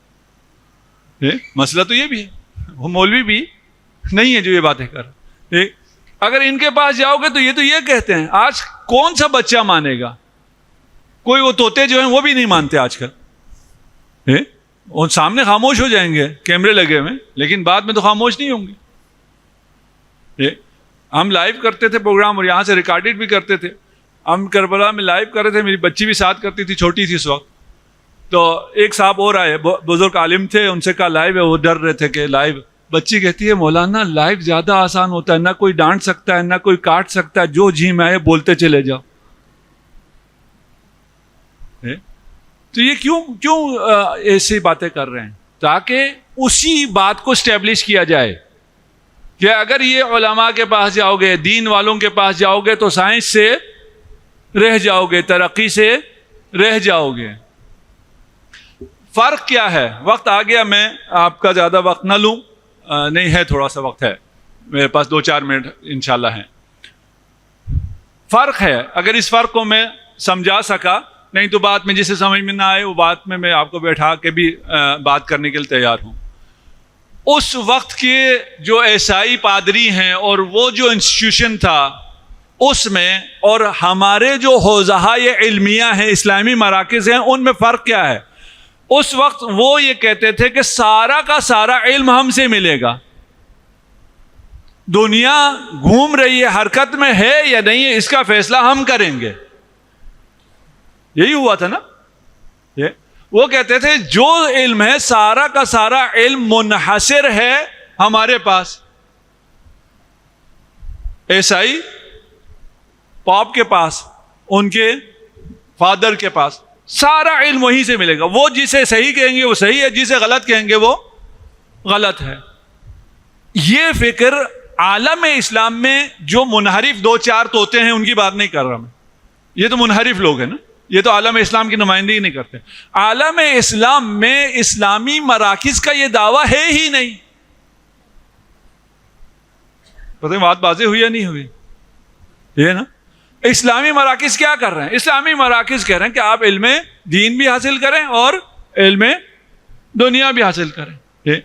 مسئلہ تو یہ بھی ہے، وہ مولوی بھی نہیں ہے جو یہ باتیں کر. اگر ان کے پاس جاؤ گے تو یہ کہتے ہیں. آج کون سا بچہ مانے گا؟ کوئی وہ طوطے جو ہیں وہ بھی نہیں مانتے آج کل. اور سامنے خاموش ہو جائیں گے کیمرے لگے ہوئے، لیکن بعد میں تو خاموش نہیں ہوں گے. ہم لائیو کرتے تھے پروگرام اور یہاں سے ریکارڈڈ بھی کرتے تھے. ہم کربلا میں لائیو کر رہے تھے، میری بچی بھی ساتھ کرتی تھی، چھوٹی تھی اس وقت. تو ایک صاحب اور آئے، بزرگ عالم تھے، ان سے کہا لائیو ہے، وہ ڈر رہے تھے کہ لائیو. بچی کہتی ہے مولانا لائیو زیادہ آسان ہوتا ہے، نہ کوئی ڈانٹ سکتا ہے، نہ کوئی کاٹ سکتا ہے، جو جی میں آئے بولتے چلے جاؤ. تو یہ کیوں ایسی باتیں کر رہے ہیں؟ تاکہ اسی بات کو اسٹیبلش کیا جائے کہ اگر یہ علماء کے پاس جاؤ گے، دین والوں کے پاس جاؤ گے تو سائنس سے رہ جاؤ گے، ترقی سے رہ جاؤ گے. فرق کیا ہے؟ وقت آ گیا، میں آپ کا زیادہ وقت نہ لوں. نہیں ہے، تھوڑا سا وقت ہے میرے پاس، 2-4 منٹ انشاءاللہ ہیں. فرق ہے، اگر اس فرق کو میں سمجھا سکا، نہیں تو بات میں جسے سمجھ میں نہ آئے وہ بات میں آپ کو بیٹھا کے بھی بات کرنے کے لیے تیار ہوں. اس وقت کے جو عیسائی پادری ہیں اور وہ جو انسٹیٹیوشن تھا اس میں، اور ہمارے جو حوزہائے علمیہ ہیں، اسلامی مراکز ہیں، ان میں فرق کیا ہے؟ اس وقت وہ یہ کہتے تھے کہ سارا کا سارا علم ہم سے ملے گا. دنیا گھوم رہی ہے، حرکت میں ہے یا نہیں ہے، اس کا فیصلہ ہم کریں گے. یہی ہوا تھا نا. وہ کہتے تھے جو علم ہے سارا کا سارا علم منحصر ہے ہمارے پاس. عیسائی پاپ کے پاس، ان کے فادر کے پاس، سارا علم وہیں سے ملے گا. وہ جسے صحیح کہیں گے وہ صحیح ہے، جسے غلط کہیں گے وہ غلط ہے. یہ فکر عالم اسلام میں جو منحرف 2-4 طوطے ہیں ان کی بات نہیں کر رہا میں. یہ تو منحرف لوگ ہیں نا، یہ تو عالم اسلام کی نمائندگی نہیں کرتے. عالم اسلام میں اسلامی مراکز کا یہ دعویٰ ہے ہی نہیں. پتہ نہیں بات واضح ہوئی یا نہیں ہوئی؟ یہ نا اسلامی مراکز کیا کر رہے ہیں؟ اسلامی مراکز کہہ رہے ہیں کہ آپ علم دین بھی حاصل کریں اور علم دنیا بھی حاصل کریں.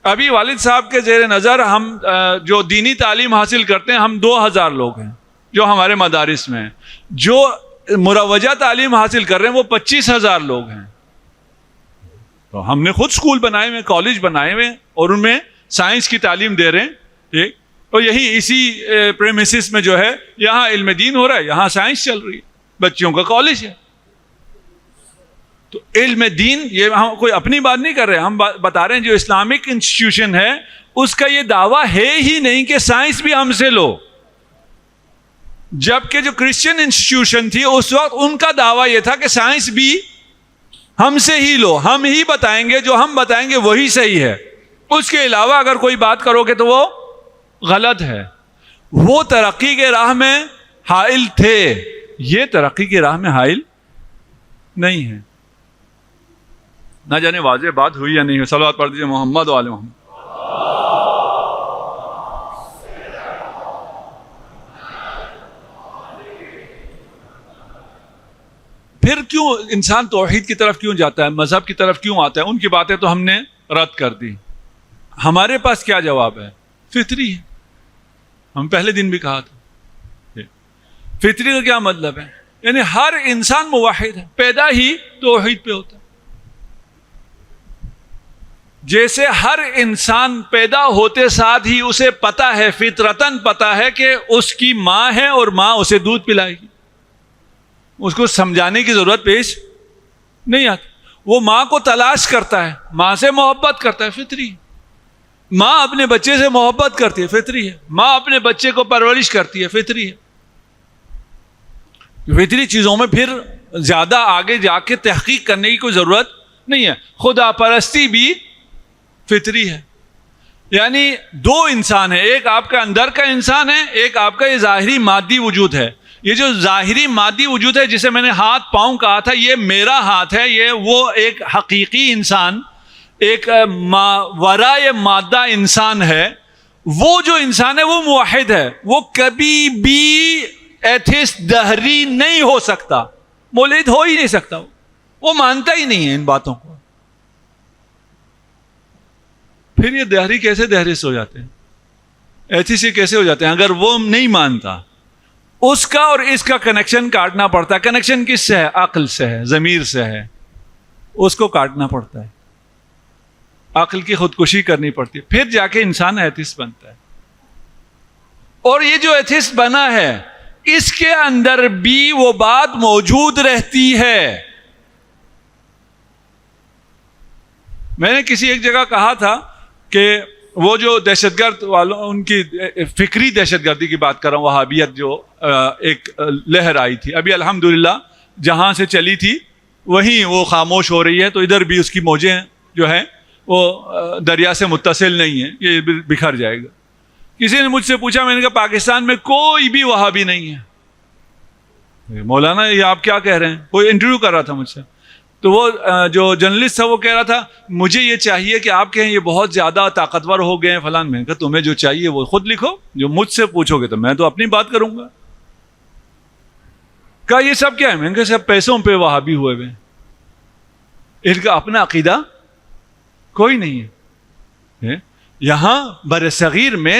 ابھی والد صاحب کے زیر نظر ہم جو دینی تعلیم حاصل کرتے ہیں، ہم 2000 لوگ ہیں جو ہمارے مدارس میں ہیں. جو مروجہ تعلیم حاصل کر رہے ہیں وہ 25,000 لوگ ہیں. تو ہم نے خود اسکول بنائے ہوئے, کالج بنائے ہوئے, اور ان میں سائنس کی تعلیم دے رہے ہیں, ٹھیک. اور یہی اسی پریمیسس میں جو ہے یہاں علم دین ہو رہا ہے, یہاں سائنس چل رہی ہے, بچیوں کا کالج ہے. تو علم دین, یہ ہم کوئی اپنی بات نہیں کر رہے, ہم بتا رہے ہیں جو اسلامک انسٹیٹیوشن ہے اس کا یہ دعویٰ ہے ہی نہیں کہ سائنس بھی ہم سے لو. جبکہ جو کرسچن انسٹیٹیوشن تھی اس وقت ان کا دعویٰ یہ تھا کہ سائنس بھی ہم سے ہی لو, ہم ہی بتائیں گے, جو ہم بتائیں گے وہی صحیح ہے, اس کے علاوہ اگر کوئی بات کرو گے تو وہ غلط ہے. وہ ترقی کے راہ میں حائل تھے, یہ ترقی کے راہ میں حائل نہیں ہے. نہ جانے واضح بات ہوئی یا نہیں ہوئی. صلوات پڑھ دیجیے محمد و آل محمد. پھر کیوں انسان توحید کی طرف کیوں جاتا ہے, مذہب کی طرف کیوں آتا ہے؟ ان کی باتیں تو ہم نے رد کر دی. ہمارے پاس کیا جواب ہے؟ فطری ہے. ہم پہلے دن بھی کہا تھا. فطری کا کیا مطلب ہے؟ یعنی ہر انسان موحد ہے, پیدا ہی توحید پہ ہوتا ہے. جیسے ہر انسان پیدا ہوتے ساتھ ہی اسے پتا ہے, فطرتاً پتا ہے کہ اس کی ماں ہے اور ماں اسے دودھ پلائے گی, اس کو سمجھانے کی ضرورت پیش نہیں آتی. وہ ماں کو تلاش کرتا ہے, ماں سے محبت کرتا ہے, فطری. ماں اپنے بچے سے محبت کرتی ہے, فطری ہے. ماں اپنے بچے کو پرورش کرتی ہے, فطری ہے. فطری چیزوں میں پھر زیادہ آگے جا کے تحقیق کرنے کی کوئی ضرورت نہیں ہے. خدا پرستی بھی فطری ہے. یعنی دو انسان ہیں, ایک آپ کا اندر کا انسان ہے, ایک آپ کا یہ ظاہری مادی وجود ہے. یہ جو ظاہری مادی وجود ہے جسے میں نے ہاتھ پاؤں کہا تھا, یہ میرا ہاتھ ہے, یہ وہ ایک حقیقی انسان, ایک ورائے مادہ انسان ہے. وہ جو انسان ہے وہ موحد ہے, وہ کبھی بھی ایتھسٹ دہری نہیں ہو سکتا, مولد ہو ہی نہیں سکتا. وہ مانتا ہی نہیں ہے ان باتوں کو. پھر یہ دہری کیسے دہریس ہو جاتے ہیں, ایتھسٹ کیسے ہو جاتے ہیں اگر وہ نہیں مانتا؟ اس کا اور اس کا کنیکشن کاٹنا پڑتا ہے. کنیکشن کس سے ہے؟ عقل سے ہے, ضمیر سے ہے. اس کو کاٹنا پڑتا ہے, عقل کی خودکشی کرنی پڑتی ہے, پھر جا کے انسان ایتھسٹ بنتا ہے. اور یہ جو ایتھسٹ بنا ہے اس کے اندر بھی وہ بات موجود رہتی ہے. میں نے کسی ایک جگہ کہا تھا کہ وہ جو دہشت گرد والوں, ان کی فکری دہشت گردی کی بات کر رہا ہوں, وہابیت جو ایک لہر آئی تھی, ابھی الحمدللہ جہاں سے چلی تھی وہیں وہ خاموش ہو رہی ہے. تو ادھر بھی اس کی موجیں جو ہیں وہ دریا سے متصل نہیں ہیں, یہ بکھر جائے گا. کسی نے مجھ سے پوچھا, میں نے کہا پاکستان میں کوئی بھی وہابی نہیں ہے. مولانا یہ آپ کیا کہہ رہے ہیں؟ کوئی انٹرویو کر رہا تھا مجھ سے, تو وہ جو جرنلسٹ تھا وہ کہہ رہا تھا مجھے یہ چاہیے کہ آپ کہیں یہ بہت زیادہ طاقتور ہو گئے ہیں فلان. میں نے کہا تمہیں جو چاہیے وہ خود لکھو, جو مجھ سے پوچھو گے تو میں تو اپنی بات کروں گا. کہا یہ سب کیا ہے؟ میں نے کہا سب پیسوں پہ وہابی ہوئے ہوئے, ان کا اپنا عقیدہ کوئی نہیں ہے. یہاں برصغیر میں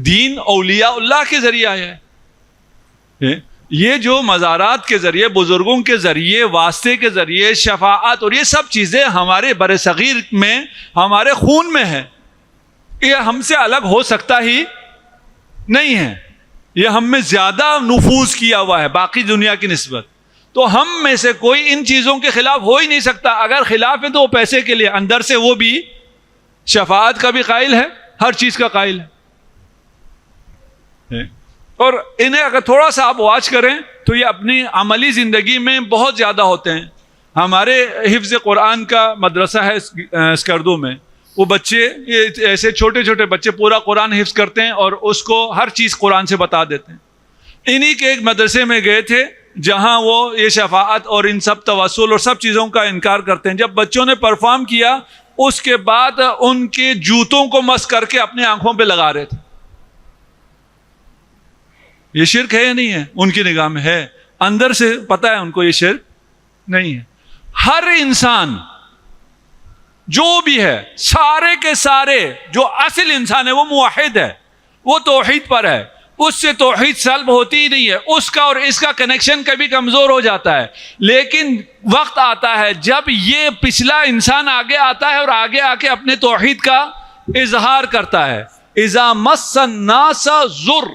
دین اولیاء اللہ کے ذریعے آیا ہے. یہ جو مزارات کے ذریعے, بزرگوں کے ذریعے, واسطے کے ذریعے, شفاعت اور یہ سب چیزیں ہمارے برصغیر میں, ہمارے خون میں ہے. یہ ہم سے الگ ہو سکتا ہی نہیں ہے. یہ ہم میں زیادہ نفوذ کیا ہوا ہے باقی دنیا کی نسبت. تو ہم میں سے کوئی ان چیزوں کے خلاف ہو ہی نہیں سکتا. اگر خلاف ہے تو وہ پیسے کے لیے, اندر سے وہ بھی شفاعت کا بھی قائل ہے, ہر چیز کا قائل ہے. اور انہیں اگر تھوڑا سا آپ واچ کریں تو یہ اپنی عملی زندگی میں بہت زیادہ ہوتے ہیں. ہمارے حفظ قرآن کا مدرسہ ہے اسکردو میں, وہ بچے ایسے چھوٹے چھوٹے بچے پورا قرآن حفظ کرتے ہیں اور اس کو ہر چیز قرآن سے بتا دیتے ہیں. انہی کے ایک مدرسے میں گئے تھے جہاں وہ یہ شفاعت اور ان سب توسل اور سب چیزوں کا انکار کرتے ہیں. جب بچوں نے پرفارم کیا اس کے بعد ان کے جوتوں کو مس کر کے اپنے آنکھوں پہ لگا رہے تھے. یہ شرک ہے یا نہیں ہے؟ ان کی نگاہ میں ہے, اندر سے پتہ ہے ان کو یہ شرک نہیں ہے. ہر انسان جو بھی ہے, سارے کے سارے جو اصل انسان ہے وہ موحد ہے, وہ توحید پر ہے. اس سے توحید سلب ہوتی ہی نہیں ہے، اس کا اور اس کا کنیکشن کبھی کمزور ہو جاتا ہے. لیکن وقت آتا ہے جب یہ پچھلا انسان آگے آتا ہے اور آگے آ کے اپنے توحید کا اظہار کرتا ہے. اذا مس الناس ضر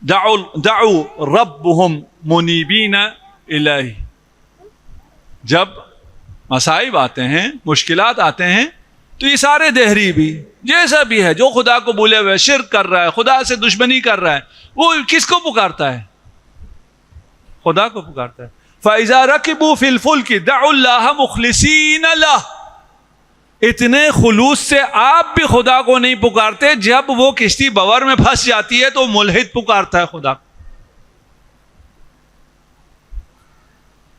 دعوا ربهم منیبین الیہ. جب مصائب آتے ہیں، مشکلات آتے ہیں، تو یہ سارے دہری بھی جیسا بھی ہے جو خدا کو بھولے ہوئے شرک کر رہا ہے، خدا سے دشمنی کر رہا ہے، وہ کس کو پکارتا ہے؟ خدا کو پکارتا ہے. فَإِذَا رَكِبُوا فِي الْفُلْكِ دَعُوا اللَّهَ مُخْلِصِينَ لَهُ. اتنے خلوص سے آپ بھی خدا کو نہیں پکارتے، جب وہ کشتی بور میں پھنس جاتی ہے تو ملحد پکارتا ہے خدا کو.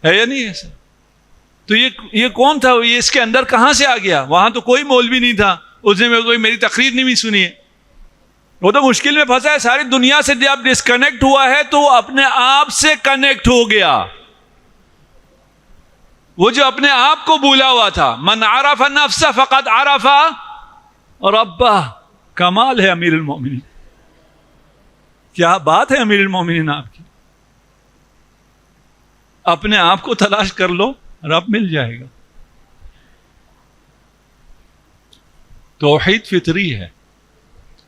ہے یا نہیں ایسا؟ تو یہ کون تھا؟ یہ اس کے اندر کہاں سے آ گیا؟ وہاں تو کوئی مولوی نہیں تھا، اس نے کوئی میری تقریر نہیں بھی سنی ہے. وہ تو مشکل میں پھنسا ہے، ساری دنیا سے جب ڈسکنیکٹ ہوا ہے تو اپنے آپ سے کنیکٹ ہو گیا. وہ جو اپنے آپ کو بھولا ہوا تھا، من عرف نفسہ فقد عرف ربہ. کمال ہے امیر المومنین، کیا بات ہے امیر المومنین آپ کی. اپنے آپ کو تلاش کر لو، رب مل جائے گا. توحید فطری ہے.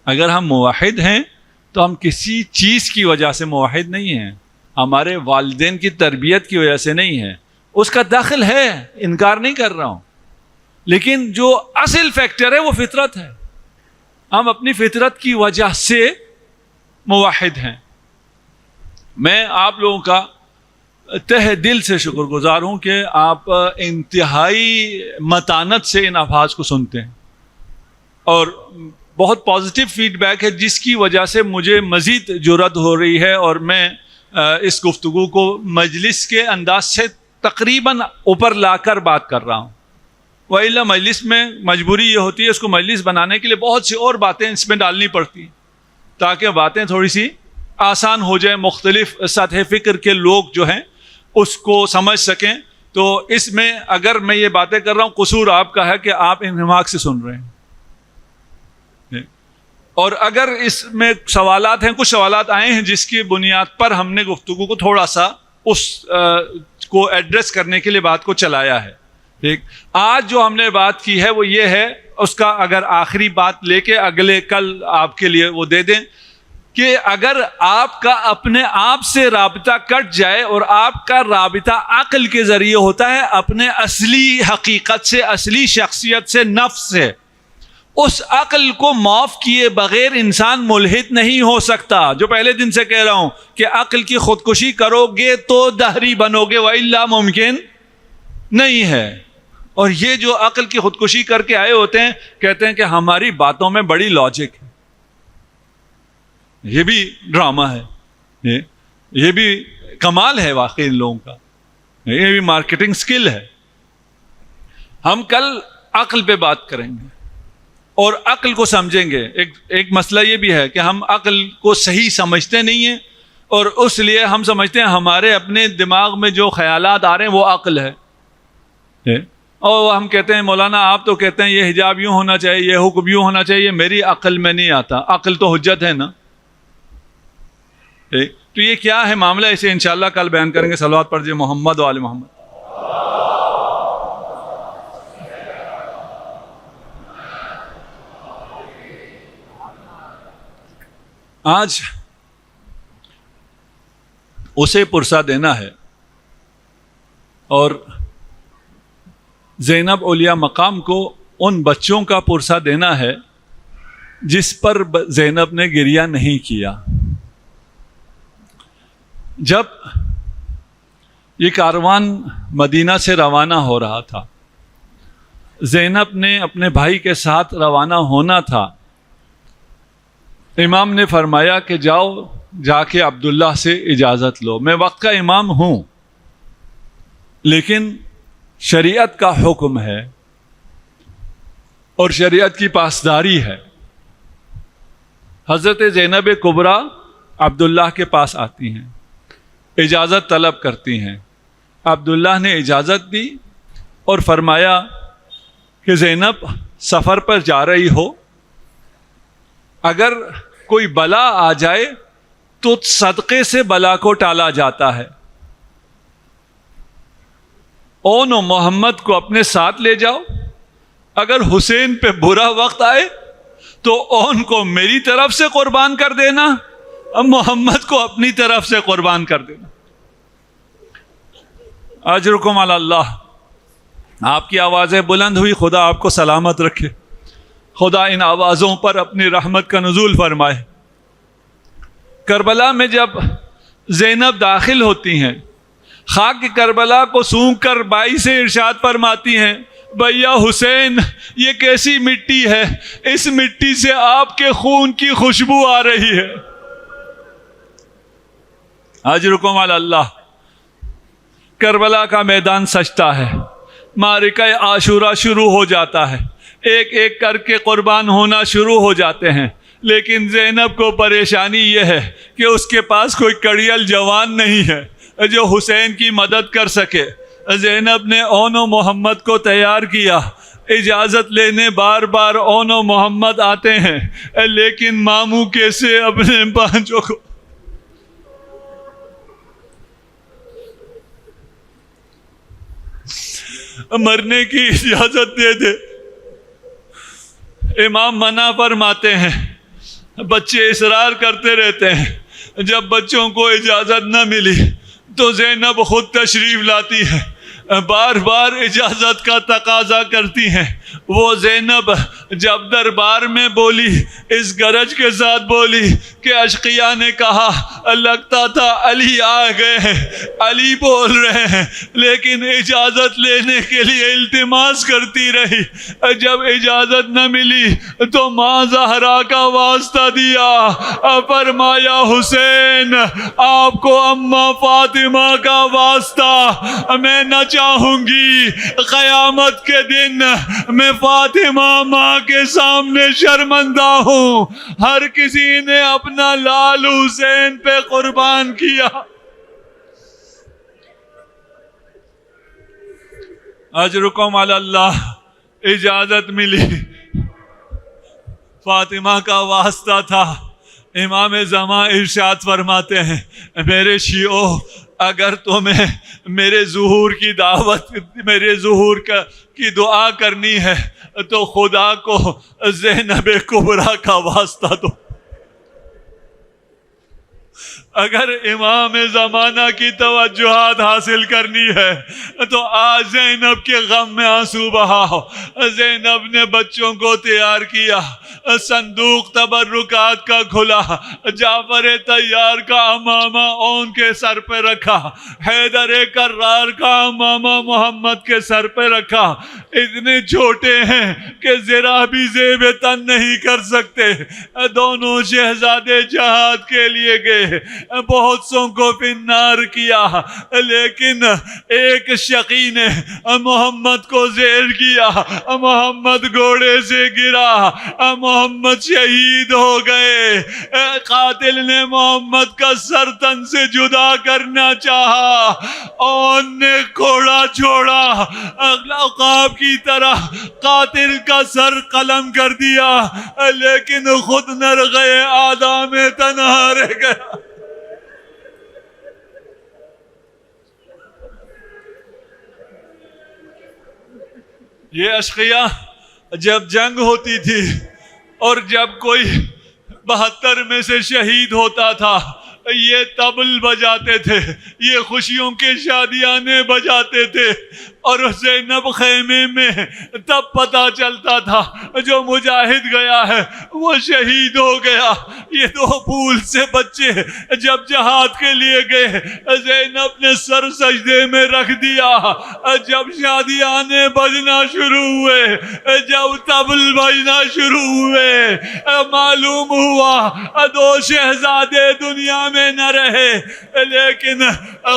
اگر ہم موحد ہیں تو ہم کسی چیز کی وجہ سے موحد نہیں ہیں، ہمارے والدین کی تربیت کی وجہ سے نہیں ہے. اس کا دخل ہے، انکار نہیں کر رہا ہوں، لیکن جو اصل فیکٹر ہے وہ فطرت ہے. ہم اپنی فطرت کی وجہ سے موحد ہیں. میں آپ لوگوں کا تہ دل سے شکر گزار ہوں کہ آپ انتہائی متانت سے ان الفاظ کو سنتے ہیں، اور بہت پازیٹیو فیڈ بیک ہے جس کی وجہ سے مجھے مزید جرأت ہو رہی ہے، اور میں اس گفتگو کو مجلس کے انداز سے تقریباً اوپر لا کر بات کر رہا ہوں. وَإِلَّا مجلس میں مجبوری یہ ہوتی ہے، اس کو مجلس بنانے کے لیے بہت سی اور باتیں اس میں ڈالنی پڑتی ہیں تاکہ باتیں تھوڑی سی آسان ہو جائیں، مختلف سطح فکر کے لوگ جو ہیں اس کو سمجھ سکیں. تو اس میں اگر میں یہ باتیں کر رہا ہوں، قصور آپ کا ہے کہ آپ انہماک سے سن رہے ہیں. اور اگر اس میں سوالات ہیں، کچھ سوالات آئے ہیں جس کی بنیاد پر ہم نے گفتگو کو تھوڑا سا اس کو ایڈریس کرنے کے لیے بات کو چلایا ہے. ٹھیک، آج جو ہم نے بات کی ہے وہ یہ ہے، اس کا اگر آخری بات لے کے اگلے کل آپ کے لیے وہ دے دیں کہ اگر آپ کا اپنے آپ سے رابطہ کٹ جائے، اور آپ کا رابطہ عقل کے ذریعے ہوتا ہے اپنے اصلی حقیقت سے، اصلی شخصیت سے، نفس سے، اس عقل کو معاف کیے بغیر انسان ملحد نہیں ہو سکتا. جو پہلے دن سے کہہ رہا ہوں کہ عقل کی خودکشی کرو گے تو دہری بنو گے، وَإِلَّا ممکن نہیں ہے. اور یہ جو عقل کی خودکشی کر کے آئے ہوتے ہیں، کہتے ہیں کہ ہماری باتوں میں بڑی لاجک ہے. یہ بھی ڈرامہ ہے، یہ بھی کمال ہے واقعی ان لوگوں کا، یہ بھی مارکیٹنگ سکل ہے. ہم کل عقل پہ بات کریں گے اور عقل کو سمجھیں گے. ایک مسئلہ یہ بھی ہے کہ ہم عقل کو صحیح سمجھتے نہیں ہیں، اور اس لیے ہم سمجھتے ہیں ہمارے اپنے دماغ میں جو خیالات آ رہے ہیں وہ عقل ہے. اور ہم کہتے ہیں مولانا آپ تو کہتے ہیں یہ حجاب یوں ہونا چاہیے، یہ حکم یوں ہونا چاہیے، میری عقل میں نہیں آتا. عقل تو حجت ہے نا. تو یہ کیا ہے معاملہ، اسے انشاءاللہ کل بیان کریں گے. صلوات پڑھ جائے محمد و آل محمد. آج اسے پرسہ دینا ہے، اور زینب اولیاء مقام کو ان بچوں کا پرسہ دینا ہے جس پر زینب نے گریہ نہیں کیا. جب یہ کاروان مدینہ سے روانہ ہو رہا تھا، زینب نے اپنے بھائی کے ساتھ روانہ ہونا تھا. امام نے فرمایا کہ جاؤ جا کے عبداللہ سے اجازت لو، میں وقت کا امام ہوں لیکن شریعت کا حکم ہے اور شریعت کی پاسداری ہے. حضرت زینب کبریٰ عبداللہ کے پاس آتی ہیں، اجازت طلب کرتی ہیں. عبداللہ نے اجازت دی اور فرمایا کہ زینب سفر پر جا رہی ہو، اگر کوئی بلا آ جائے تو صدقے سے بلا کو ٹالا جاتا ہے. اون و محمد کو اپنے ساتھ لے جاؤ. اگر حسین پہ برا وقت آئے تو اون کو میری طرف سے قربان کر دینا، محمد کو اپنی طرف سے قربان کر دینا. اجرکم علی اللہ. آپ کی آوازیں بلند ہوئی، خدا آپ کو سلامت رکھے. خدا ان آوازوں پر اپنی رحمت کا نزول فرمائے. کربلا میں جب زینب داخل ہوتی ہیں، خاک کربلا کو سونگھ کر بائی سے ارشاد فرماتی ہیں، بھیا حسین یہ کیسی مٹی ہے، اس مٹی سے آپ کے خون کی خوشبو آ رہی ہے. اجرکم علی اللہ. کربلا کا میدان سجتا ہے، معرکہ عاشورہ شروع ہو جاتا ہے، ایک ایک کر کے قربان ہونا شروع ہو جاتے ہیں. لیکن زینب کو پریشانی یہ ہے کہ اس کے پاس کوئی کڑیل جوان نہیں ہے جو حسین کی مدد کر سکے. زینب نے اون و محمد کو تیار کیا. اجازت لینے بار بار اون و محمد آتے ہیں، لیکن ماموں کیسے اپنے بانجوں کو مرنے کی اجازت دے دے. امام منع فرماتے ہیں، بچے اصرار کرتے رہتے ہیں. جب بچوں کو اجازت نہ ملی تو زینب خود تشریف لاتی ہے، بار بار اجازت کا تقاضا کرتی ہیں. وہ زینب جب دربار میں بولی، اس گرج کے ساتھ بولی کہ اشقیاء نے کہا، لگتا تھا علی آ گئے ہیں، علی بول رہے ہیں، لیکن اجازت لینے کے لیے التماس کرتی رہی. جب اجازت نہ ملی تو ماں زہرا کا واسطہ دیا، فرمایا حسین آپ کو اماں فاطمہ کا واسطہ. میں نہ چاہوں گی قیامت کے دن میں فاطمہ ماں کے سامنے شرمندہ ہوں. ہر کسی نے اپنا لال حسین پہ قربان کیا. اجرکم علی اللہ. اجازت ملی، فاطمہ کا واسطہ تھا. امام زمان ارشاد فرماتے ہیں، میرے شیعو اگر تمہیں میرے ظہور کی دعوت، میرے ظہور کی دعا کرنی ہے تو خدا کو زینب کبریٰ کا واسطہ دو. اگر امام زمانہ کی توجہات حاصل کرنی ہے تو آج زینب کے غم میں آنسو بہاؤ. زینب نے بچوں کو تیار کیا، صندوق تبرکات کا کھلا، جعفر طیار کا امامہ اون کے سر پہ رکھا، حیدر کرار کا امامہ محمد کے سر پہ رکھا. اتنے چھوٹے ہیں کہ ذرا بھی زیب تن نہیں کر سکتے. دونوں شہزادے جہاد کے لیے گئے، بہت سوں کو فنار کیا، لیکن ایک شقی نے محمد کو زیر کیا. محمد گھوڑے سے گرا، محمد شہید ہو گئے. قاتل نے محمد کا سر تن سے جدا کرنا چاہا، اون نے گھوڑا چھوڑا، عقاب کی طرح قاتل کا سر قلم کر دیا، لیکن خود نرغے آدم تنہا رہ گیا. یہ اشقیاء جب جنگ ہوتی تھی اور جب کوئی 72 میں سے شہید ہوتا تھا، یہ طبل بجاتے تھے، یہ خوشیوں کے شادیانے بجاتے تھے، اور زینب خیمے میں تب پتہ چلتا تھا جو مجاہد گیا ہے وہ شہید ہو گیا. یہ 2 پھول سے بچے جب جہاد کے لیے گئے، زینب نے سر سجدے میں رکھ دیا. جب شادیانے بجنا شروع ہوئے، جب طبل بجنا شروع ہوئے، معلوم ہوا 2 شہزادے دنیا میں نہ رہے. لیکن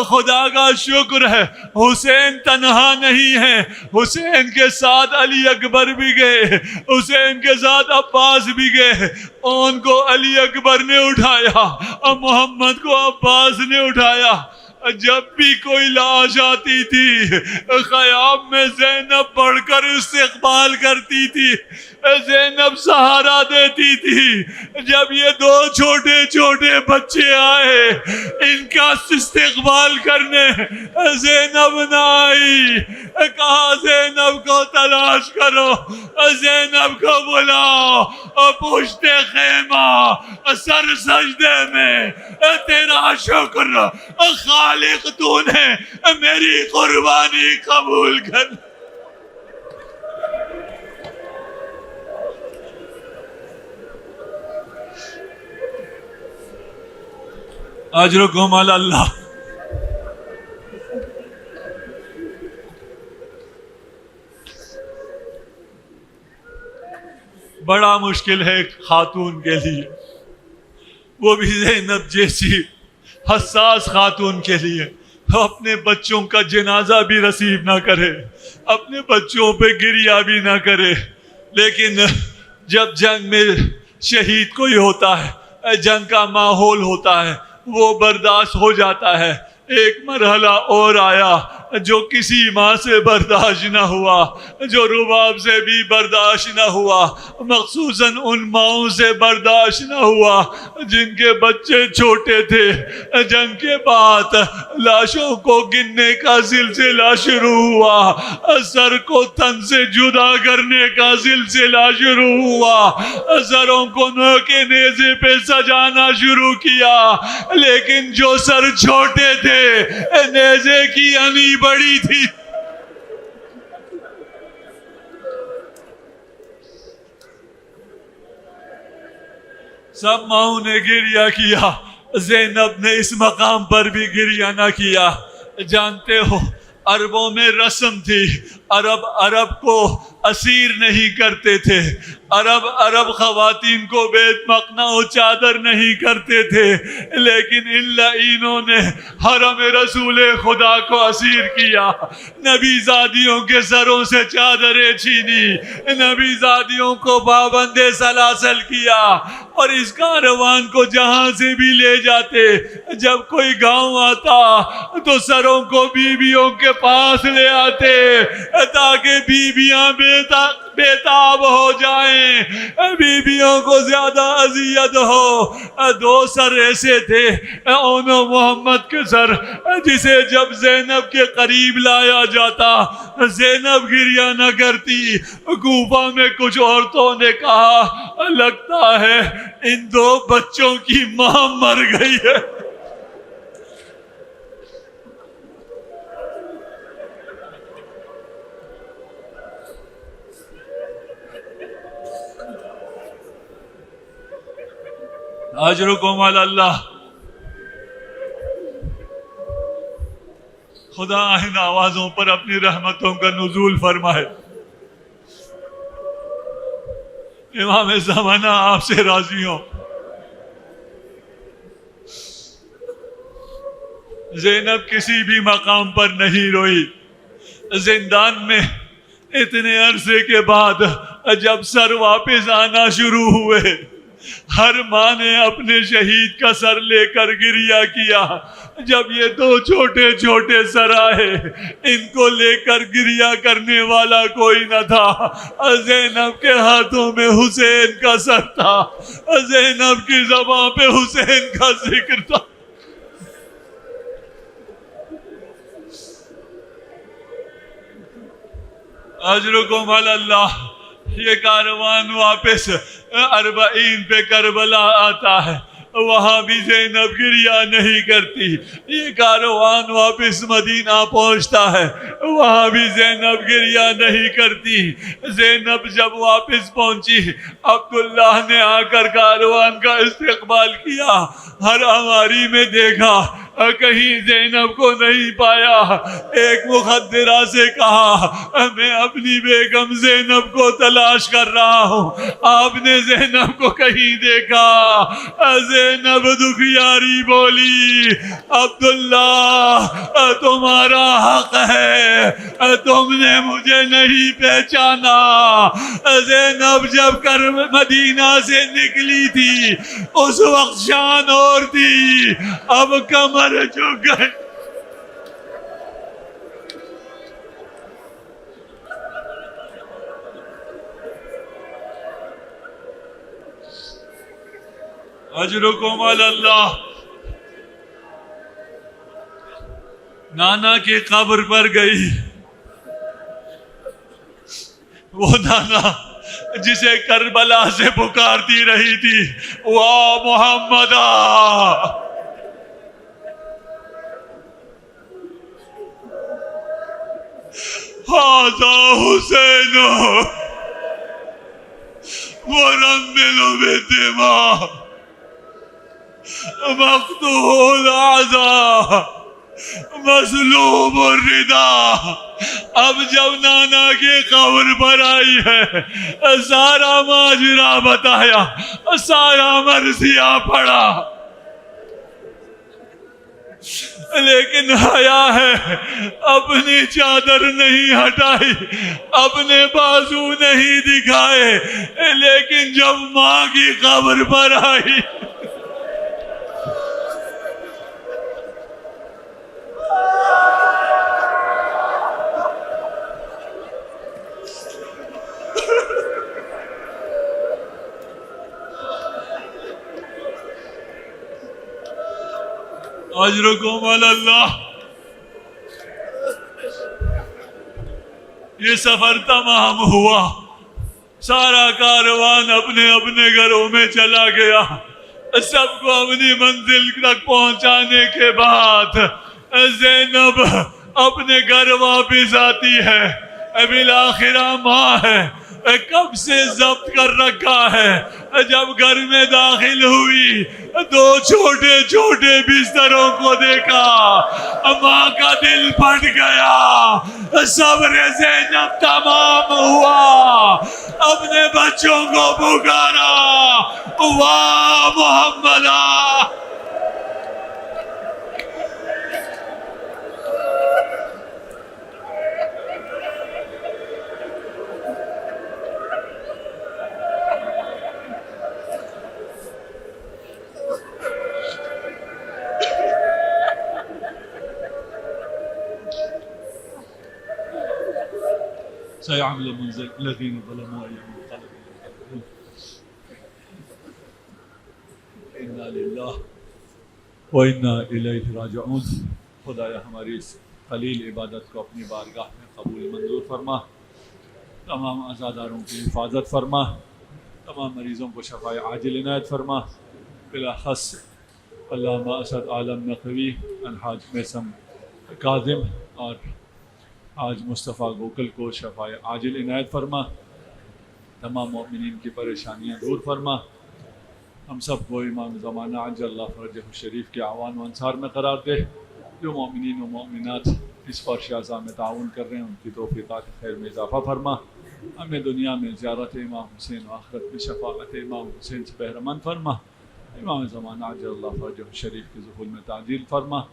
خدا کا شکر ہے حسین تنہا نہیں ہے. حسین کے ساتھ علی اکبر بھی گئے، حسین کے ساتھ عباس بھی گئے. ان کو علی اکبر نے اٹھایا، محمد کو عباس نے اٹھایا. جب بھی کوئی لاش آتی تھی خیام میں زینب بڑھ کر استقبال کرتی تھی، زینب سہارا دیتی تھی۔ جب یہ دو چھوٹے چھوٹے بچے آئے ان کا استقبال کرنے، زینب نہ آئی، کہا زینب کو تلاش کرو، زینب کو بلاؤ، پشت خیمہ سر سجدے میں تیرا شکر خالق تو نے میری قربانی قبول کر۔ اجرکم علی اللہ۔ بڑا مشکل ہے ایک خاتون کے لیے، وہ بھی زینب جیسی حساس خاتون کے لیے، وہ اپنے بچوں کا جنازہ بھی رسیو نہ کرے، اپنے بچوں پہ گریہ بھی نہ کرے، لیکن جب جنگ میں شہید کوئی ہوتا ہے، جنگ کا ماحول ہوتا ہے، وہ برداشت ہو جاتا ہے۔ ایک مرحلہ اور آیا جو کسی ماں سے برداشت نہ ہوا، جو رباب سے بھی برداشت نہ ہوا، مخصوصاً ان ماؤں سے برداشت نہ ہوا جن کے بچے چھوٹے تھے۔ جنگ کے بعد لاشوں کو گننے کا سلسلہ شروع ہوا، سر کو تن سے جدا کرنے کا سلسلہ شروع ہوا، سروں کو نو کے نیزے پہ سجانا شروع کیا، لیکن جو سر چھوٹے تھے نیزے کی انی بڑی تھی۔ سب ماؤں نے گریہ کیا، زینب نے اس مقام پر بھی گریہ نہ کیا۔ جانتے ہو عربوں میں رسم تھی، عرب کو اسیر نہیں کرتے تھے، عرب خواتین کو بیت مقنا و چادر نہیں کرتے تھے، لیکن ان لعینوں نے حرم رسول خدا کو اسیر کیا، نبی زادیوں کے سروں سے چادریں چھینی، نبی زادیوں کو پابند سلاسل کیا، اور اس کاروان کو جہاں سے بھی لے جاتے، جب کوئی گاؤں آتا تو سروں کو بیویوں کے پاس لے آتے تاکہ بیویاں بیتاب ہو جائیں، بیویوں کو زیادہ اذیت ہو۔ دو سر ایسے تھے، اون و محمد کے سر، جسے جب زینب کے قریب لایا جاتا زینب گریہ نہ کرتی۔ کوفہ میں کچھ عورتوں نے کہا لگتا ہے ان دو بچوں کی ماں مر گئی ہے۔ اجرکم علی اللہ۔ خدا ان آوازوں پر اپنی رحمتوں کا نزول فرمائے۔ امام زمانہ آپ سے راضی ہوں۔ زینب کسی بھی مقام پر نہیں روئی۔ زندان میں اتنے عرصے کے بعد جب سر واپس آنا شروع ہوئے، ہر ماں نے اپنے شہید کا سر لے کر گریہ کیا۔ جب یہ دو چھوٹے چھوٹے سر آئے، ان کو لے کر گریہ کرنے والا کوئی نہ تھا۔ زینب کے ہاتھوں میں حسین کا سر تھا، زینب کی زبان پہ حسین کا ذکر تھا۔ اجرکم علی اللہ۔ یہ کاروان واپس 40 پہ کربلا آتا ہے، وہاں بھی زینب گریہ نہیں کرتی۔ یہ کاروان واپس مدینہ پہنچتا ہے، وہاں بھی زینب گریہ نہیں کرتی۔ زینب جب واپس پہنچی، عبداللہ نے آ کر کاروان کا استقبال کیا، ہر ہماری میں دیکھا، کہیں زینب کو نہیں پایا۔ ایک مخدرہ سے کہا میں اپنی بیگم زینب کو تلاش کر رہا ہوں، آپ نے زینب کو کہیں دیکھا؟ زینب دکھیاری بولی عبداللہ تمہارا حق ہے، تم نے مجھے نہیں پہچانا۔ زینب جب مدینہ سے نکلی تھی اس وقت شان اور تھی، اب کمر جھک گئی۔ اجرکم علی اللہ. نانا کی قبر پر گئی، وہ نانا جسے کربلا سے پکارتی رہی تھی، واہ محمدا. ھذا حسین مرمل بالدماء مقطوع الاعضاء مظلوم الرداء. اب جب نانا کی قبر پر آئی ہے، سارا ماجرا بتایا، سارا مرثیہ پڑھا، لیکن حیا ہے، اپنی چادر نہیں ہٹائی، اپنے بازو نہیں دکھائے. لیکن جب ماں کی قبر پر آئی، اجرکم علی اللہ. یہ سفر تمام ہوا، سارا کاروان اپنے اپنے گھروں میں چلا گیا. سب کو اپنی منزل تک پہنچانے کے بعد زینب اپنے گھر واپس آتی ہے. بالآخرہ ماں ہے، کب سے ضبط کر رکھا ہے. جب گھر میں داخل ہوئی، دو چھوٹے چھوٹے بستروں کو دیکھا، ماں کا دل پھٹ گیا. صبر زینب تمام ہوا، اپنے بچوں کو پکارا، واہ محمدا. سيعلم الذين ظلموا أي منقلب إنا لله وإنا إليه راجعون. خدایا ہماری اس قلیل عبادت کو اپنی بارگاہ میں قبول منظور فرما، تمام عزاداروں کی حفاظت فرما، تمام مریضوں کو شفاء عاجل عنایت فرما. بالاخص علامہ اسد عالم نقوی، الحاج میثم کاظم اور آج مصطفیٰ گوکل کو شفاء عاجل عنایت فرما. تمام مومنین کی پریشانیاں دور فرما. ہم سب کو امام زمانہ عجل اللہ فرجہ الشریف کے اعوان و انصار میں قرار دے. جو مومنین و مومنات اس فرش اعظم میں تعاون کر رہے ہیں، ان کی توفیقات خیر میں اضافہ فرما. ہمیں دنیا میں زیارت امام حسین و آخرت میں شفاعت امام حسین سے بہرمند فرما. امام زمانہ عجل اللہ فرجہ الشریف کے ظہور میں تعجیل فرما.